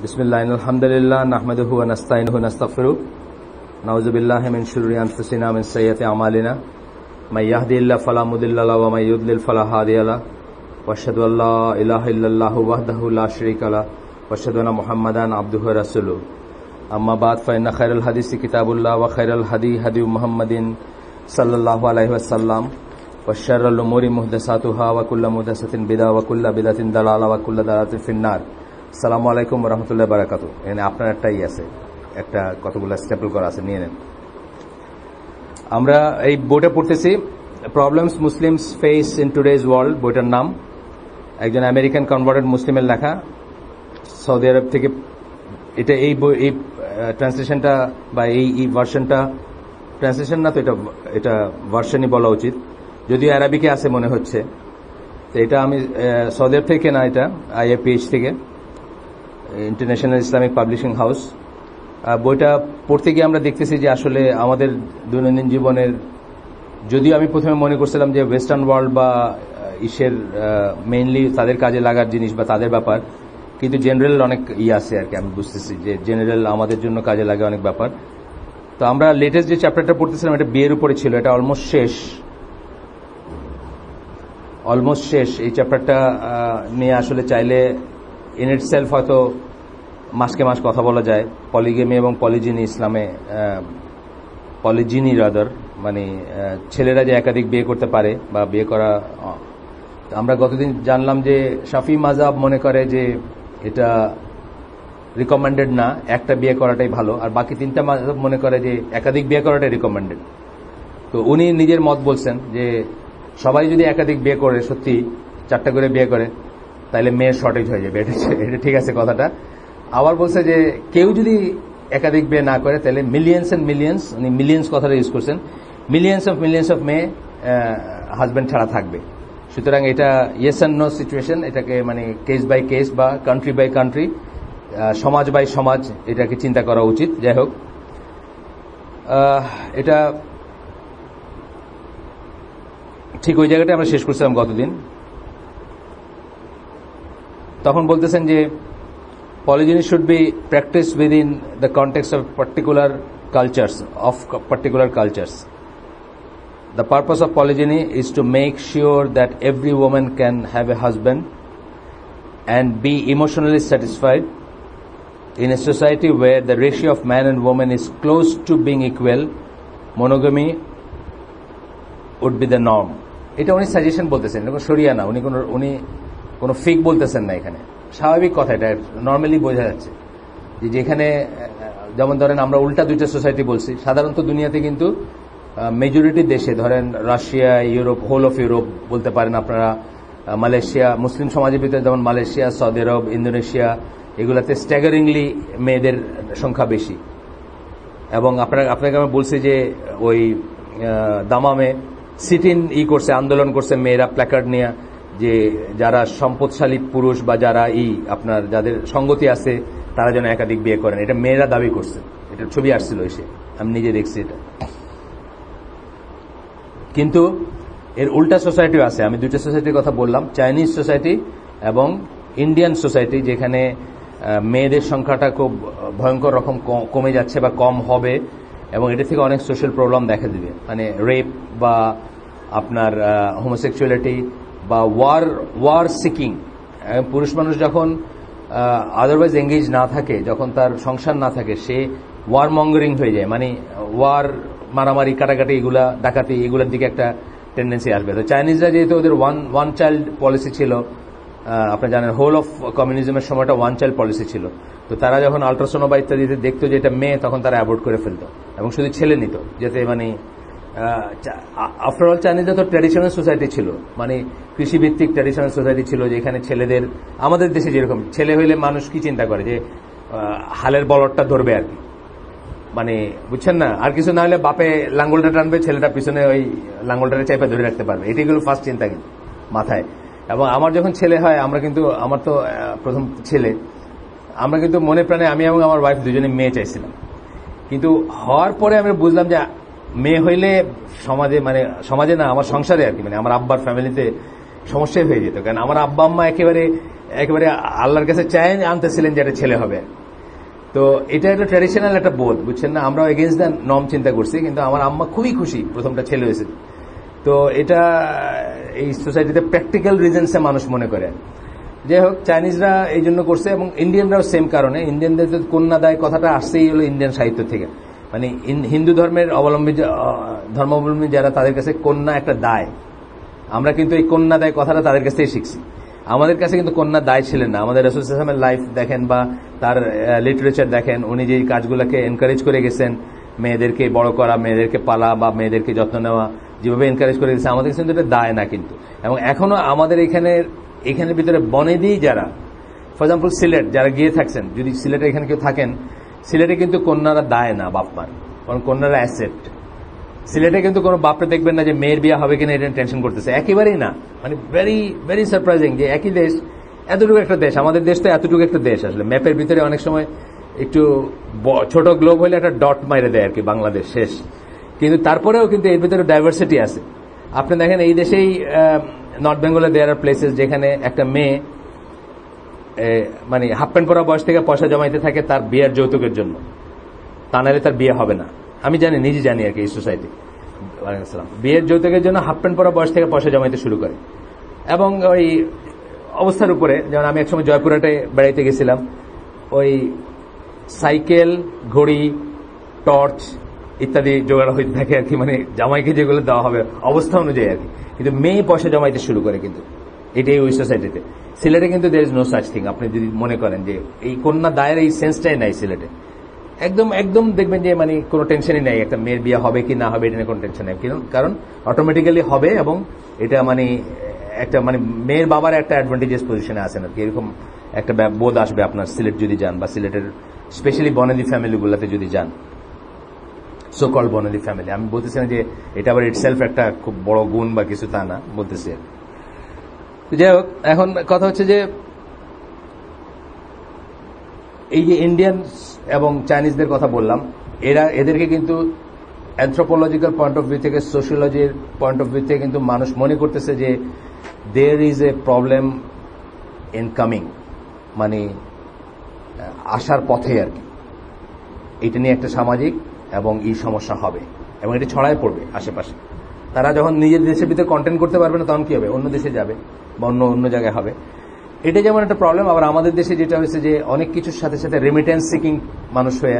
बिस्मिल्लाह अल्हम्दुलिल्लाह नहमदुहु व नस्तईनुहु व नस्तगफिरुह नऊज़ु बिल्लाहि मिन शुरूरि अनफुसिना मिन सय्यिआति अमालिना मय यहदिहिल्लाहु फला मुदिल्ल लहु व मय युद्लिल फला हादिय लहु व अशहदु अल्ला इलाहा इल्लल्लाहु वहदहु ला शरीका लहु व अशहदु अन्ना मुहम्मदन अब्दुहु व रसूलुहु अम्मा बाद फ़इन्न खैरल हदीस किताबुल्लाह व खैरल हदी हदी मुहम्मदिन सल्लल्लाहु अलैहि वसल्लम व शर्रुल उमूरि मुहदसातुहा व कुल्लु मुहदसातिन बिदअह व कुल्लु बिदअतिन दलाला व कुल्लु दलालातिन फिन्नार। আসসালামু আলাইকুম ওয়া রাহমাতুল্লাহি ওয়া বারাকাতুহু। এখানে আপনার একটাই আছে, একটা কতগুলো স্টেপল করা আছে, নিয়ে নেন। আমরা এই বইটা পড়তেছি, problems Muslims face in today's world. বইটার নাম একজন আমেরিকান কনভার্টেড মুসলিমের লেখা, সৌদি আরব থেকে। এটা এই বই, এই ট্রান্সলেশনটা বা এই ভার্সনটা, ট্রান্সলেশন না তো, এটা ভার্সনই বলা উচিত, যদিও আরবিকে আছে মনে হচ্ছে। তো এটা আমি সৌদি আরব থেকে না, এটা IAPH থেকে, ইন্টারন্যাশনাল ইসলামিক পাবলিশিং হাউস। বইটা পড়তে গিয়ে আমরা দেখতেছি যে আসলে আমাদের দৈনন্দিন জীবনের, যদিও আমি প্রথমে মনে করছিলাম যে ওয়েস্টার্ন ওয়ার্ল্ড বা ইসের মেইনলি তাদের কাজে লাগার জিনিস বা তাদের ব্যাপার, কিন্তু জেনারেল অনেক আছে আর কি। আমি বুঝতেছি যে জেনারেল আমাদের জন্য কাজে লাগে অনেক ব্যাপার। তো আমরা লেটেস্ট যে চ্যাপ্টারটা পড়তেছিলাম, এটা বিয়ের উপরে ছিল, এটা অলমোস্ট শেষ। এই চ্যাপ্টারটা নিয়ে আসলে চাইলে ইন ইটসেলফ হয়তো মাসকে মাস কথা বলা যায়। পলিগেমি এবং পলিজিনি ইসলামে, পলিজিনি রাদার, মানে ছেলেরা যে একাধিক বিয়ে করতে পারে বা বিয়ে করা। আমরা গতদিন জানলাম যে শাফি মাযহাব মনে করে যে এটা রিকমেন্ডেড না, একটা বিয়ে করাটাই ভালো, আর বাকি তিনটা মাযহাব মনে করে যে একাধিক বিয়ে করাটাই রিকমেন্ডেড। তো উনি নিজের মত বলছেন যে সবাই যদি একাধিক বিয়ে করে, সত্যি 4টা করে বিয়ে করে, তাহলে মেয়ের শর্টেজ হয়ে যাবে। এটা ঠিক আছে কথাটা। আবার বলছে যে কেউ যদি একাধিক বিয়ে না করে, তাহলে মিলিয়ন্স এন্ড মিলিয়ন্স, উনি মিলিয়ন্স কথাটা ইউজ করছেন, মিলিয়ন্স অফ মেয়ে হাজব্যান্ড ছাড়া থাকবে। সুতরাং এটা ইয়েস অ্যান্ড নো সিচুয়েশন, এটাকে মানে কেস বাই কেস বা কান্ট্রি বাই কান্ট্রি, সমাজ বাই সমাজ এটাকে চিন্তা করা উচিত। যাই হোক, এটা ঠিক ওই জায়গাটা আমরা শেষ করছিলাম গতদিন। তখন বলতেছেন যে polygyny should be practiced within the context of particular cultures. The purpose of polygyny is to make sure that every woman can have a husband and be emotionally satisfied. In a society where the ratio of man and woman is close to being equal, monogamy would be the norm. এটা উনি suggestion বলতেছেন, এটা শরিয়া না, উনি কোনো ফিক বলতেছেন না এখানে। স্বাভাবিক কথা, এটা নর্মালি বোঝা যাচ্ছে যে যেখানে, যেমন ধরেন আমরা উল্টা দুইটা সোসাইটি বলছি, সাধারণত দুনিয়াতে কিন্তু মেজরিটি দেশে, ধরেন Russia, Europe, whole of Europe বলতে পারেন আপনারা, মালয়েশিয়া, মুসলিম সমাজের ভিতরে যেমন মালয়েশিয়া, সৌদি আরব, ইন্দোনেশিয়া, এগুলাতে স্ট্যাগারিংলি মেয়েদের সংখ্যা বেশি। এবং আপনাকে আমি বলছি যে ওই দামামে সিটিন করছে, আন্দোলন করছে মেয়েরা প্ল্যাকার্ড নিয়ে, যে যারা সম্পদশালী পুরুষ বা যারা আপনার যাদের সঙ্গতি আছে তারা যেন একাধিক বিয়ে করেন, এটা মেয়েরা দাবি করছে। এটা ছবি আসছিল এসে, আমি নিজে দেখছি এটা। কিন্তু এর উল্টা সোসাইটিও আছে। আমি দুইটা সোসাইটির কথা বললাম, চাইনিজ সোসাইটি এবং ইন্ডিয়ান সোসাইটি, যেখানে মেয়েদের সংখ্যাটা খুব ভয়ঙ্কর রকম কমে যাচ্ছে বা কম হবে, এবং এটা থেকে অনেক সোশ্যাল প্রবলেম দেখা দিবে, মানে রেপ বা আপনার হোমোসেক্সুয়ালিটি বা ওয়ার সিকিং। পুরুষ মানুষ যখন আদারওয়াইজ এঙ্গেজ না থাকে, যখন তার সংসার না থাকে, সে ওয়ার মঙ্গারিং হয়ে যায়, মানে ওয়ার, মারামারি, কাটাকাটি, এগুলা ডাকাতি, এগুলোর দিকে একটা টেন্ডেন্সি আসবে। তো চাইনিজরা যেহেতু ওদের ওয়ান চাইল্ড পলিসি ছিল, আপনি জানেন হোল অফ কমিউনিজমের সময়টা ওয়ান চাইল্ড পলিসি ছিল। তো তারা যখন আল্ট্রাসোনো বা ইত্যাদিতে দেখতো যে এটা মেয়ে, তখন তারা অ্যাভয়েড করে ফেলতো এবং শুধু ছেলে নিত, যাতে মানে আফটারঅল চাইনিজরা তো ট্র্যাডিশনাল সোসাইটি ছিল, মানে কৃষিভিত্তিক ট্র্যাডিশনাল সোসাইটি ছিল, যেখানে ছেলেদের, আমাদের দেশে যেরকম ছেলে হইলে মানুষ কি চিন্তা করে যে হালের বলদটা ধরবে আর কি, মানে বুঝছেন না, আর কিছু না হলে বাপে লাঙ্গলটা টানবে, ছেলেটা পিছনে ওই লাঙ্গলটাকে চাইপা ধরে রাখতে পারবে, এটাই হলো ফার্স্ট চিন্তা কিন্তু মাথায়। এবং আমার যখন ছেলে হয়, আমরা কিন্তু, আমার তো প্রথম ছেলে, আমরা কিন্তু মনে প্রাণে, আমি এবং আমার ওয়াইফ দুজনে মেয়ে চাইছিলাম। কিন্তু হওয়ার পরে আমি বুঝলাম যে মেয়ে হইলে সমাজে, মানে সমাজে না, আমার সংসারে আর কি, মানে আমার আব্বার ফ্যামিলিতে সমস্যাই হয়ে যেত। কারণ আমার আব্বা আম্মা একেবারে একেবারে আল্লাহর কাছে চায় আনতেছিলেন যে এটা ছেলে হবে। তো এটা একটা ট্র্যাডিশনাল একটা বোধ, বুঝছেন না, আমরা এগেইনস্ট দ্য নর্ম চিন্তা করছি, কিন্তু আমার আম্মা খুবই খুশি প্রথমটা ছেলে হয়েছে। তো এটা এই সোসাইটিতে প্র্যাকটিক্যাল রিজনসে মানুষ মনে করে। যাই হোক, চাইনিজরা এই জন্য করছে এবং ইন্ডিয়ানরাও সেম কারণে। ইন্ডিয়ানদের কন্যাদায় কথাটা আসছেই হলো ইন্ডিয়ান সাহিত্য থেকে, মানে হিন্দু ধর্মের ধর্মাবলম্বী যারা, তাদের কাছে কন্যা একটা দায়। আমরা কিন্তু এই কন্যা দায় কথাটা তাদের কাছ থেকে শিখছি। আমাদের কাছে কিন্তু কন্যা দায় ছিলেন না। আমাদের রাসূল সাল্লাল্লাহু আলাইহি ওয়াসাল্লামের লাইফ দেখেন বা তার লিটারেচার দেখেন, উনি যে কাজগুলোকে এনকারেজ করে গেছেন, মেয়েদেরকে বড় করা, মেয়েদেরকে পালা বা মেয়েদেরকে যত্ন নেওয়া, যেভাবে এনকারেজ করে গেছে, আমাদের কিন্তু এটা দায় না কিন্তু। এবং এখনো আমাদের এখানের ভিতরে বনেদি যারা, ফর এক্সাম্পল সিলেট যারা গিয়ে থাকছেন, যদি সিলেটে এখানে কেউ থাকেন, সিলেটে কিন্তু কন্যারা দায় না বাপ মার, কারণ কন্যারা অ্যাসেট। সিলেটে কিন্তু কোনো বাপরে দেখবেন না যে মেয়ের বিয়ে হবে কিনা এটা টেনশন করতেছে, একেবারেই না। মানে ভেরি ভেরি সারপ্রাইজিং যে একই দেশ, এতটুকু একটা দেশ, আমাদের দেশ তো এতটুকু একটা দেশ, আসলে ম্যাপের ভিতরে অনেক সময় একটু ছোট গ্লোব হলে একটা ডট মাইরে দেয় আর কি, বাংলাদেশ শেষ। কিন্তু তারপরেও কিন্তু এর ভিতরে ডাইভার্সিটি আছে। আপনি দেখেন এই দেশেই নর্থ বেঙ্গলে দেয়ার আর প্লেসেস যেখানে একটা মেয়ে মানে হাফ প্যান্ট পরা বয়স থেকে পয়সা জমাইতে থাকে তার বিয়ের যৌতুকের জন্য, তা নাহলে তার বিয়ে হবে না। আমি জানি, নিজে জানি আর কি, এই সোসাইটি বিয়ের যৌতুকের জন্য হাফ প্যান্ট পরা বয়স থেকে পয়সা জমাইতে শুরু করে। এবং ওই অবস্থার উপরে, যেমন আমি একসময় জয়পুরহাটে বেড়াইতে গেছিলাম, ওই সাইকেল, ঘড়ি, টর্চ ইত্যাদি জোগাড় হইতে থাকে আর কি, মানে জামাইকে যেগুলো দেওয়া হবে অবস্থা অনুযায়ী আর কি। কিন্তু মেয়ে পয়সা জমাইতে শুরু করে, কিন্তু এটাই ওই সোসাইটিতে। সিলেটে কিন্তু there is no such thing. আপনি যদি মনে করেন যে এই কন্যা দায়ের এই সেন্সটাই নাই সিলেটে, একদম একদম দেখবেন যে মানে কোনো টেনশনই নাই, একটা মেয়ের বিয়ে হবে কি না হবে এটা নিয়ে কোনো টেনশন নেই, কারণ অটোমেটিক্যালি হবে। এবং এটা মানে একটা মানে মেয়ের বাবার একটা অ্যাডভান্টেজিয়াস পজিশনে আছেন আর কি, এরকম একটা বোধ আসবে আপনার সিলেট যদি যান, বা সিলেটের স্পেশালি বনেদি ফ্যামিলিগুলোতে যদি যান, সো কল বনেদি ফ্যামিলি। আমি বলতেছি না যে এটা আবার ইটসেলফ একটা খুব বড় গুণ বা কিছু, তা না বলতেছি। যাই হোক, এখন কথা হচ্ছে যে এই যে ইন্ডিয়ান এবং চাইনিজদের কথা বললাম, এদেরকে কিন্তু অ্যানথ্রোপোলজিক্যাল পয়েন্ট অফ ভিউ থেকে, সোশিওলজির পয়েন্ট অফ ভিউ থেকে কিন্তু মানুষ মনে করতেছে যে there is a problem in coming, মানে আসার পথে আর কি। এটা নিয়ে একটা সামাজিক এবং এই সমস্যা হবে এবং এটা ছড়ায় পড়বে আশেপাশে। তারা যখন নিজের দেশের ভিতরে কন্টেন্ট করতে পারবে না, তখন কি হবে, অন্য দেশে যাবে বা অন্য জায়গায় হবে। এটা যেমন একটা প্রবলেম। আবার আমাদের দেশে যেটা হয়েছে যে অনেক কিছুর সাথে সাথে রেমিটেন্স সিকিং মানুষ হয়ে,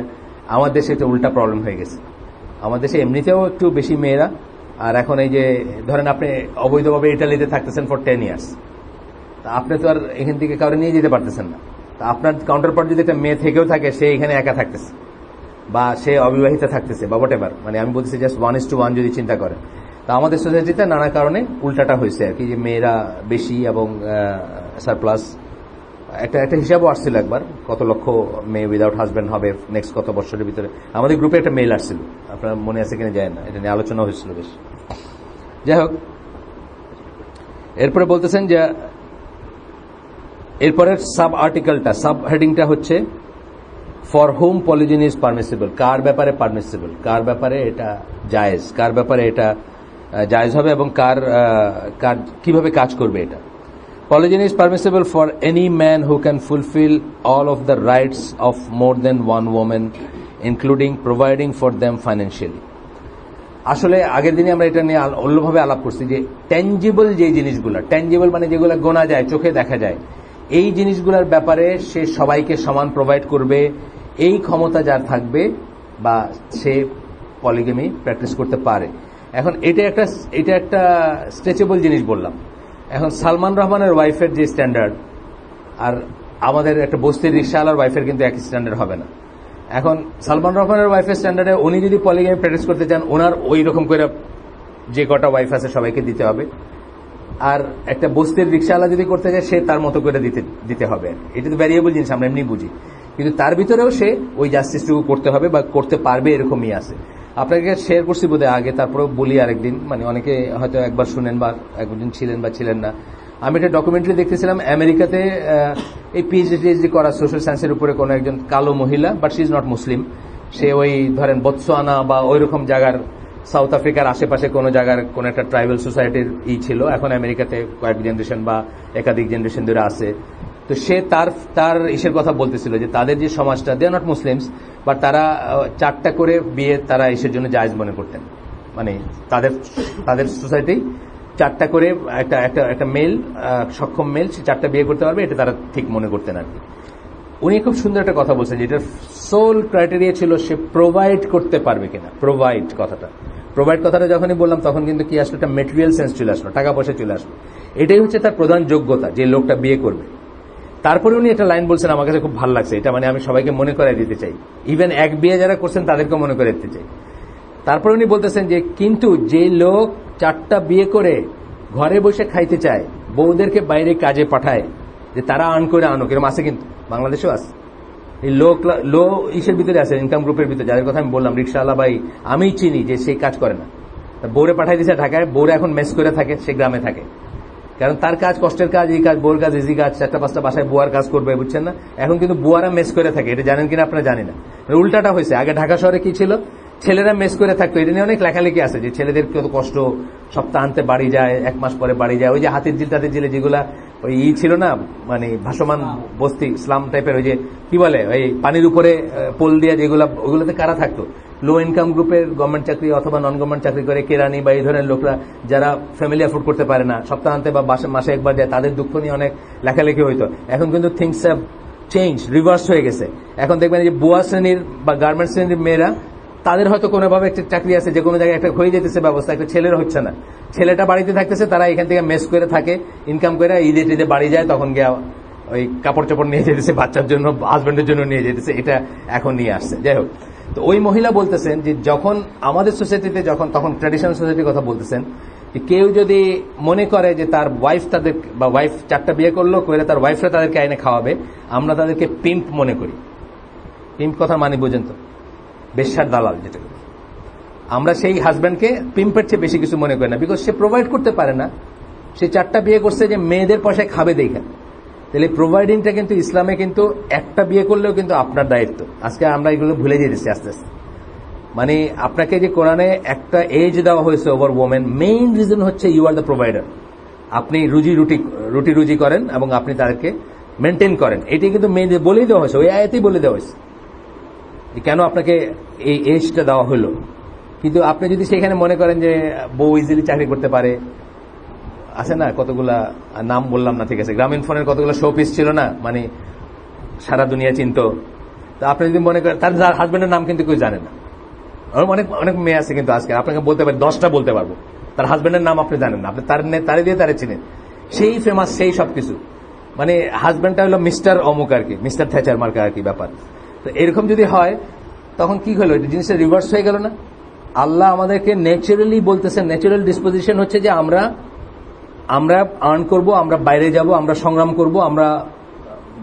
আমার দেশে এটা উল্টা প্রবলেম হয়ে গেছে। আমার দেশে এমনিতেও একটু বেশি মেয়েরা, আর এখন এই যে ধরেন আপনি অবৈধভাবে ইটালিতে থাকতেছেন ফর 10 years, তা আপনি তো আর এখান থেকে কাউরে নিয়ে যেতে পারতেছেন না। তা আপনার কাউন্টার পার্ট যদি একটা মেয়ে থেকেও থাকে, সে এখানে একা থাকতেছে বা সে অবিবাহিত থাকতেছে বা হোয়াটএভার, মানে আমি বলতেছি জাস্ট 1:1 যদি চিন্তা করেন। তা আমাদের সোসাইটিতে নানা কারণে উল্টাটা হয়েছে আর কি, যে মেয়েরা বেশি এবং সারপ্লাস। একটা হিসাবও আসছিল একবার, কত লক্ষ মেয়ে উইদাউট হাজব্যান্ড হবে নেক্সট কত বছরের ভিতরে। আমাদের গ্রুপে একটা মেইল আসছিল, আপনার মনে আছে কিনা যায় না, এটা নিয়ে আলোচনা হয়েছিল বেশ। যাই হোক, এরপরে বলতেছেন যে এরপরের সাব আর্টিকেলটা, সাব হেডিংটা হচ্ছে ফর হোম পলিজিনি ইজ পারমিসিবল। কার ব্যাপারে পারমিসিবল, কার ব্যাপারে এটা জায়েজ, কার ব্যাপারে এটা জায়েজ হবে এবং কার কিভাবে কাজ করবে এটা। Polygyny is permissible for any man who can fulfill all of the rights of more than one woman, including providing for them financially. আসলে আগের দিনে আমরা এটা নিয়ে অন্যভাবে আলাপ করছি যে ট্যাঞ্জিবল যে জিনিসগুলো, ট্যাঞ্জিবল মানে যেগুলো গোনা যায়, চোখে দেখা যায়, এই জিনিসগুলোর ব্যাপারে সে সবাইকে সমান প্রোভাইড করবে, এই ক্ষমতা যার থাকবে বা সে পলিগামি প্র্যাকটিস করতে পারে। এখন এটা একটা স্ট্রেচেবল জিনিস বললাম। এখন সালমান রহমানের ওয়াইফের যে স্ট্যান্ডার্ড আর আমাদের একটা বস্তির রিক্সাওয়ালার ওয়াইফের কিন্তু একই স্ট্যান্ডার্ড হবে না। এখন সালমান রহমানের ওয়াইফের স্ট্যান্ডার্ডে উনি যদি পলিগামি প্র্যাকটিস করতে চান, ওনার ওই রকম করে যে কটা ওয়াইফ আছে সবাইকে দিতে হবে। আর একটা বস্তির রিক্সাওয়ালা যদি করতে চায়, সে তার মতো করে দিতে হবে। এটা তো ভ্যারিয়েবল জিনিস, আমরা এমনি বুঝি, কিন্তু তার ভিতরেও সে ওই জাস্টিসটুকু করতে হবে বা করতে পারবে, এরকমই আছে। আপনাকে শেয়ার করছি বোধহয় আগে, তারপরেও বলি আরেকদিন, মানে অনেকে হয়তো একবার শুনেন বা একদিন ছিলেন বা ছিলেন না। আমি একটা ডকুমেন্টারি দেখতেছিলাম, আমেরিকাতে এই পিএইচডি করা সোশ্যাল সায়েন্সের উপরে কোনো একজন কালো মহিলা, বাট শি ইজ নট মুসলিম, সে ওই ধরেন বতসোয়ানা বা ওই রকম জায়গার, সাউথ আফ্রিকার আশেপাশে কোনো জায়গার কোন একটা ট্রাইবাল সোসাইটির ছিল। এখন আমেরিকাতে কয়েক জেনারেশন বা একাধিক জেনারেশন ধরে আছে। তো সে তার ইসের কথা বলতেছিল যে তাদের যে সমাজটা, দে আর নট মুসলিমস, বাট তারা 4টা করে বিয়ে তারা ইসের জন্য জায়েজ মনে করতেন। মানে তাদের সোসাইটি 4টা করে একটা মেল, সক্ষম মেল, সে 4টা বিয়ে করতে পারবে, এটা তারা ঠিক মনে করতেন আর কি। উনি খুব সুন্দর একটা কথা বলছেন, যেটার সোল ক্রাইটেরিয়া ছিল সে প্রোভাইড করতে পারবে কিনা। প্রোভাইড কথাটা যখনই বললাম তখন কিন্তু কি আসলো, একটা মেটেরিয়াল সেন্স চলে আসলো, টাকা পয়সা চলে আসলো। এটাই হচ্ছে তার প্রধান যোগ্যতা, যে লোকটা বিয়ে করবে। তারপরে উনি একটা লাইন বলছেন, আমার কাছে খুব ভালো লাগছে, এটা মানে আমি সবাইকে মনে করাই দিতে চাই, ইভেন এক বিয়ে যারা করছেন তাদেরকেও মনে করে দিতে চাই। তারপরে উনি বলতেছেন যে কিন্তু যে লোক 4টা বিয়ে করে ঘরে বসে খাইতে চায়, বউদেরকে বাইরে কাজে পাঠায়, যে তারা আর্ন করে আনুক, এরকম আছে কিন্তু বাংলাদেশেও আছে। এই লো ইসের ভিতরে আছে, ইনকাম গ্রুপের ভিতরে, যাদের কথা আমি বললাম, রিক্সাওয়ালা ভাই আমি চিনি, যে সেই কাজ করে না, বউরে পাঠাই দিচ্ছে ঢাকায়, বউরে এখন মেস করে থাকে, সে গ্রামে থাকে, কারণ তার কাজ কষ্টের কাজ, এই কাজ, বউর কাজ ইজি কাজ, 4টা-5টা বাসায় বুয়ার কাজ করবে, বুঝছেন না? এখন কিন্তু বুয়ারা মেস করে থাকে, এটা জানেন কিনা আপনারা জানি না। উল্টাটা হয়েছে, আগে ঢাকা শহরে কি ছিল, ছেলেরা মেস করে থাকতো, এটা নিয়ে অনেক লেখালেখি আছে, যে ছেলেদের কত কষ্ট, সপ্তাহান্তে বাড়ি যায়, 1 মাস পরে বাড়ি যায়, ওই যে হাতির জিলে যেগুলা ওই ছিল না, মানে ভাসমান বস্তি ইসলাম টাইপের, ওই যে কি বলে, ওই পানির উপরে পোল দিয়ে যেগুলা, ওইগুলোতে কারা থাকতো, লো ইনকাম গ্রুপের, গভর্নমেন্ট চাকরি অথবা নন গভর্নমেন্ট চাকরি করে, কেরানি বা এই ধরনের লোকরা, যারা ফ্যামিলি অ্যাফোর্ড করতে পারে না, সপ্তাহান্তে বা মাসে একবার যায়, তাদের দুঃখ নিয়ে অনেক লেখালেখি হইতো। এখন কিন্তু থিংস হ্যাভ চেঞ্জ, রিভার্স হয়ে গেছে। এখন দেখবেন যে বুয়া শ্রেণীর বা গার্মেন্টস শ্রেণীর মেয়েরা, তাদের হয়তো কোনোভাবে একটা চাকরি আছে, যে কোনো জায়গায় একটা হয়ে যেতেছে ব্যবস্থা, একটা ছেলের হচ্ছে না, ছেলেটা বাড়িতে থাকতেছে, তারা এখান থেকে মেস করে থাকে, ইনকাম করে ঈদে বাড়ি যায়, তখন গিয়ে ওই কাপড় চোপড় নিয়ে যেতেছে, বাচ্চার জন্য, হাজবেন্ডের জন্য নিয়ে যেতেছে, এটা এখন নিয়ে আসছে। যাই হোক, তো ওই মহিলা বলতেছেন যে যখন আমাদের সোসাইটিতে, তখন ট্র্যাডিশনাল সোসাইটির কথা বলতেছেন, যে কেউ যদি মনে করে যে তার ওয়াইফ বা ওয়াইফ 4টা বিয়ে করলো, করে তার ওয়াইফরা তাদেরকে আইনে খাওয়াবে, আমরা তাদেরকে পিম্প মনে করি। পিম্প কথা মানে বোঝেন তো, বেশ্যার দালাল যেটা। আমরা সেই হাজব্যান্ডকে পিম্পের চেয়ে বেশি কিছু মনে করি না, বিকজ সে প্রোভাইড করতে পারে না, সে 4টা বিয়ে করছে যে মেয়েদের পয়সায় খাবে দেখেন। তাহলে প্রোভাইডিংটা কিন্তু ইসলামে কিন্তু একটা বিয়ে করলেও কিন্তু আপনার দায়িত্ব। আজকে আমরা এগুলো ভুলে যেতেছি আস্তে আস্তে। মানে আপনাকে যে কোরআনে একটা এজ দেওয়া হয়েছে ওভার ওমেন, মেইন রিজন হচ্ছে ইউ আর দ্য প্রোভাইডার। আপনি রুটি করেন এবং আপনি তাদেরকে মেনটেন করেন, এটি কিন্তু মেয়েদের বলেই দেওয়া হয়েছে, ওই আয়াতেই বলে দেওয়া হয়েছে কেন আপনাকে এই এজটা দেওয়া হলো। কিন্তু আপনি যদি সেখানে মনে করেন যে বউ ইজিলি চাকরি করতে পারে, আছে না কতগুলা, নাম বললাম না, ঠিক আছে, গ্রামীণ ফোনের কতগুলো শো পিস ছিল না, মানে সারা দুনিয়া চিনত, তো আপনি যদি মনে করেন, তার হাজবেন্ডের নাম কিন্তু কেউ জানে না। অনেক মেয়ে আছে কিন্তু আজকে আপনাকে বলতে পারে, 10টা বলতে পারবো, তার হাজবেন্ডের নাম আপনি জানেন না, আপনি তারে দিয়ে তারে চিনেন, সেই ফেমাস, সেই সবকিছু, মানে হাজবেন্ডটা হলো মিস্টার অমুক আর কি, মিস্টার থ্যাচার মার্কা আর কি ব্যাপার। তো এরকম যদি হয় তখন কি হলো, জিনিসটা রিভার্স হয়ে গেল না? আল্লাহ আমাদেরকে ন্যাচারালি বলতেছেন, ন্যাচারাল ডিসপোজিশন হচ্ছে যে আমরা আর্ন করব, আমরা বাইরে যাব, আমরা সংগ্রাম করব, আমরা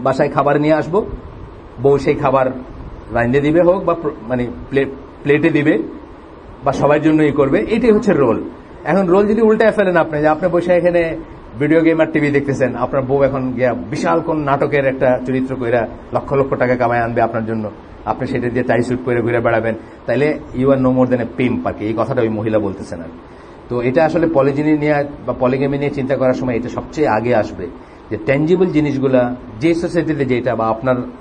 বাসায় খাবার নিয়ে আসব, বউ সেই খাবার রাইন্দে দিবে হোক বা মানে প্লেটে দিবে বা সবার জন্যই করবে, এটাই হচ্ছে রোল। এখন রোল যদি উল্টায় ফেলেন আপনি, যে আপনি বসে এখানে ভিডিও গেম আর টিভি দেখতেছেন, আপনার বউ এখন গিয়া বিশাল কোন নাটকের একটা চরিত্র কইরা লক্ষ লক্ষ টাকা কামায় আনবে আপনার জন্য, আপনি সেটা দিয়ে টাই স্যুট করে ঘুরে বেড়াবেন, তাইলে ইউ আর নো মোর দেন এ পিম্প আর কি। এই কথাটা ওই মহিলা বলতেছেন আর। তো এটা আসলে পলিজিনি নিয়ে বা পলিগেমি নিয়ে চিন্তা করার সময় এটা সবচেয়ে আগে আসবে, যে ট্যাঞ্জিবল জিনিসগুলা, যে সোসাইটিতে যেটা বা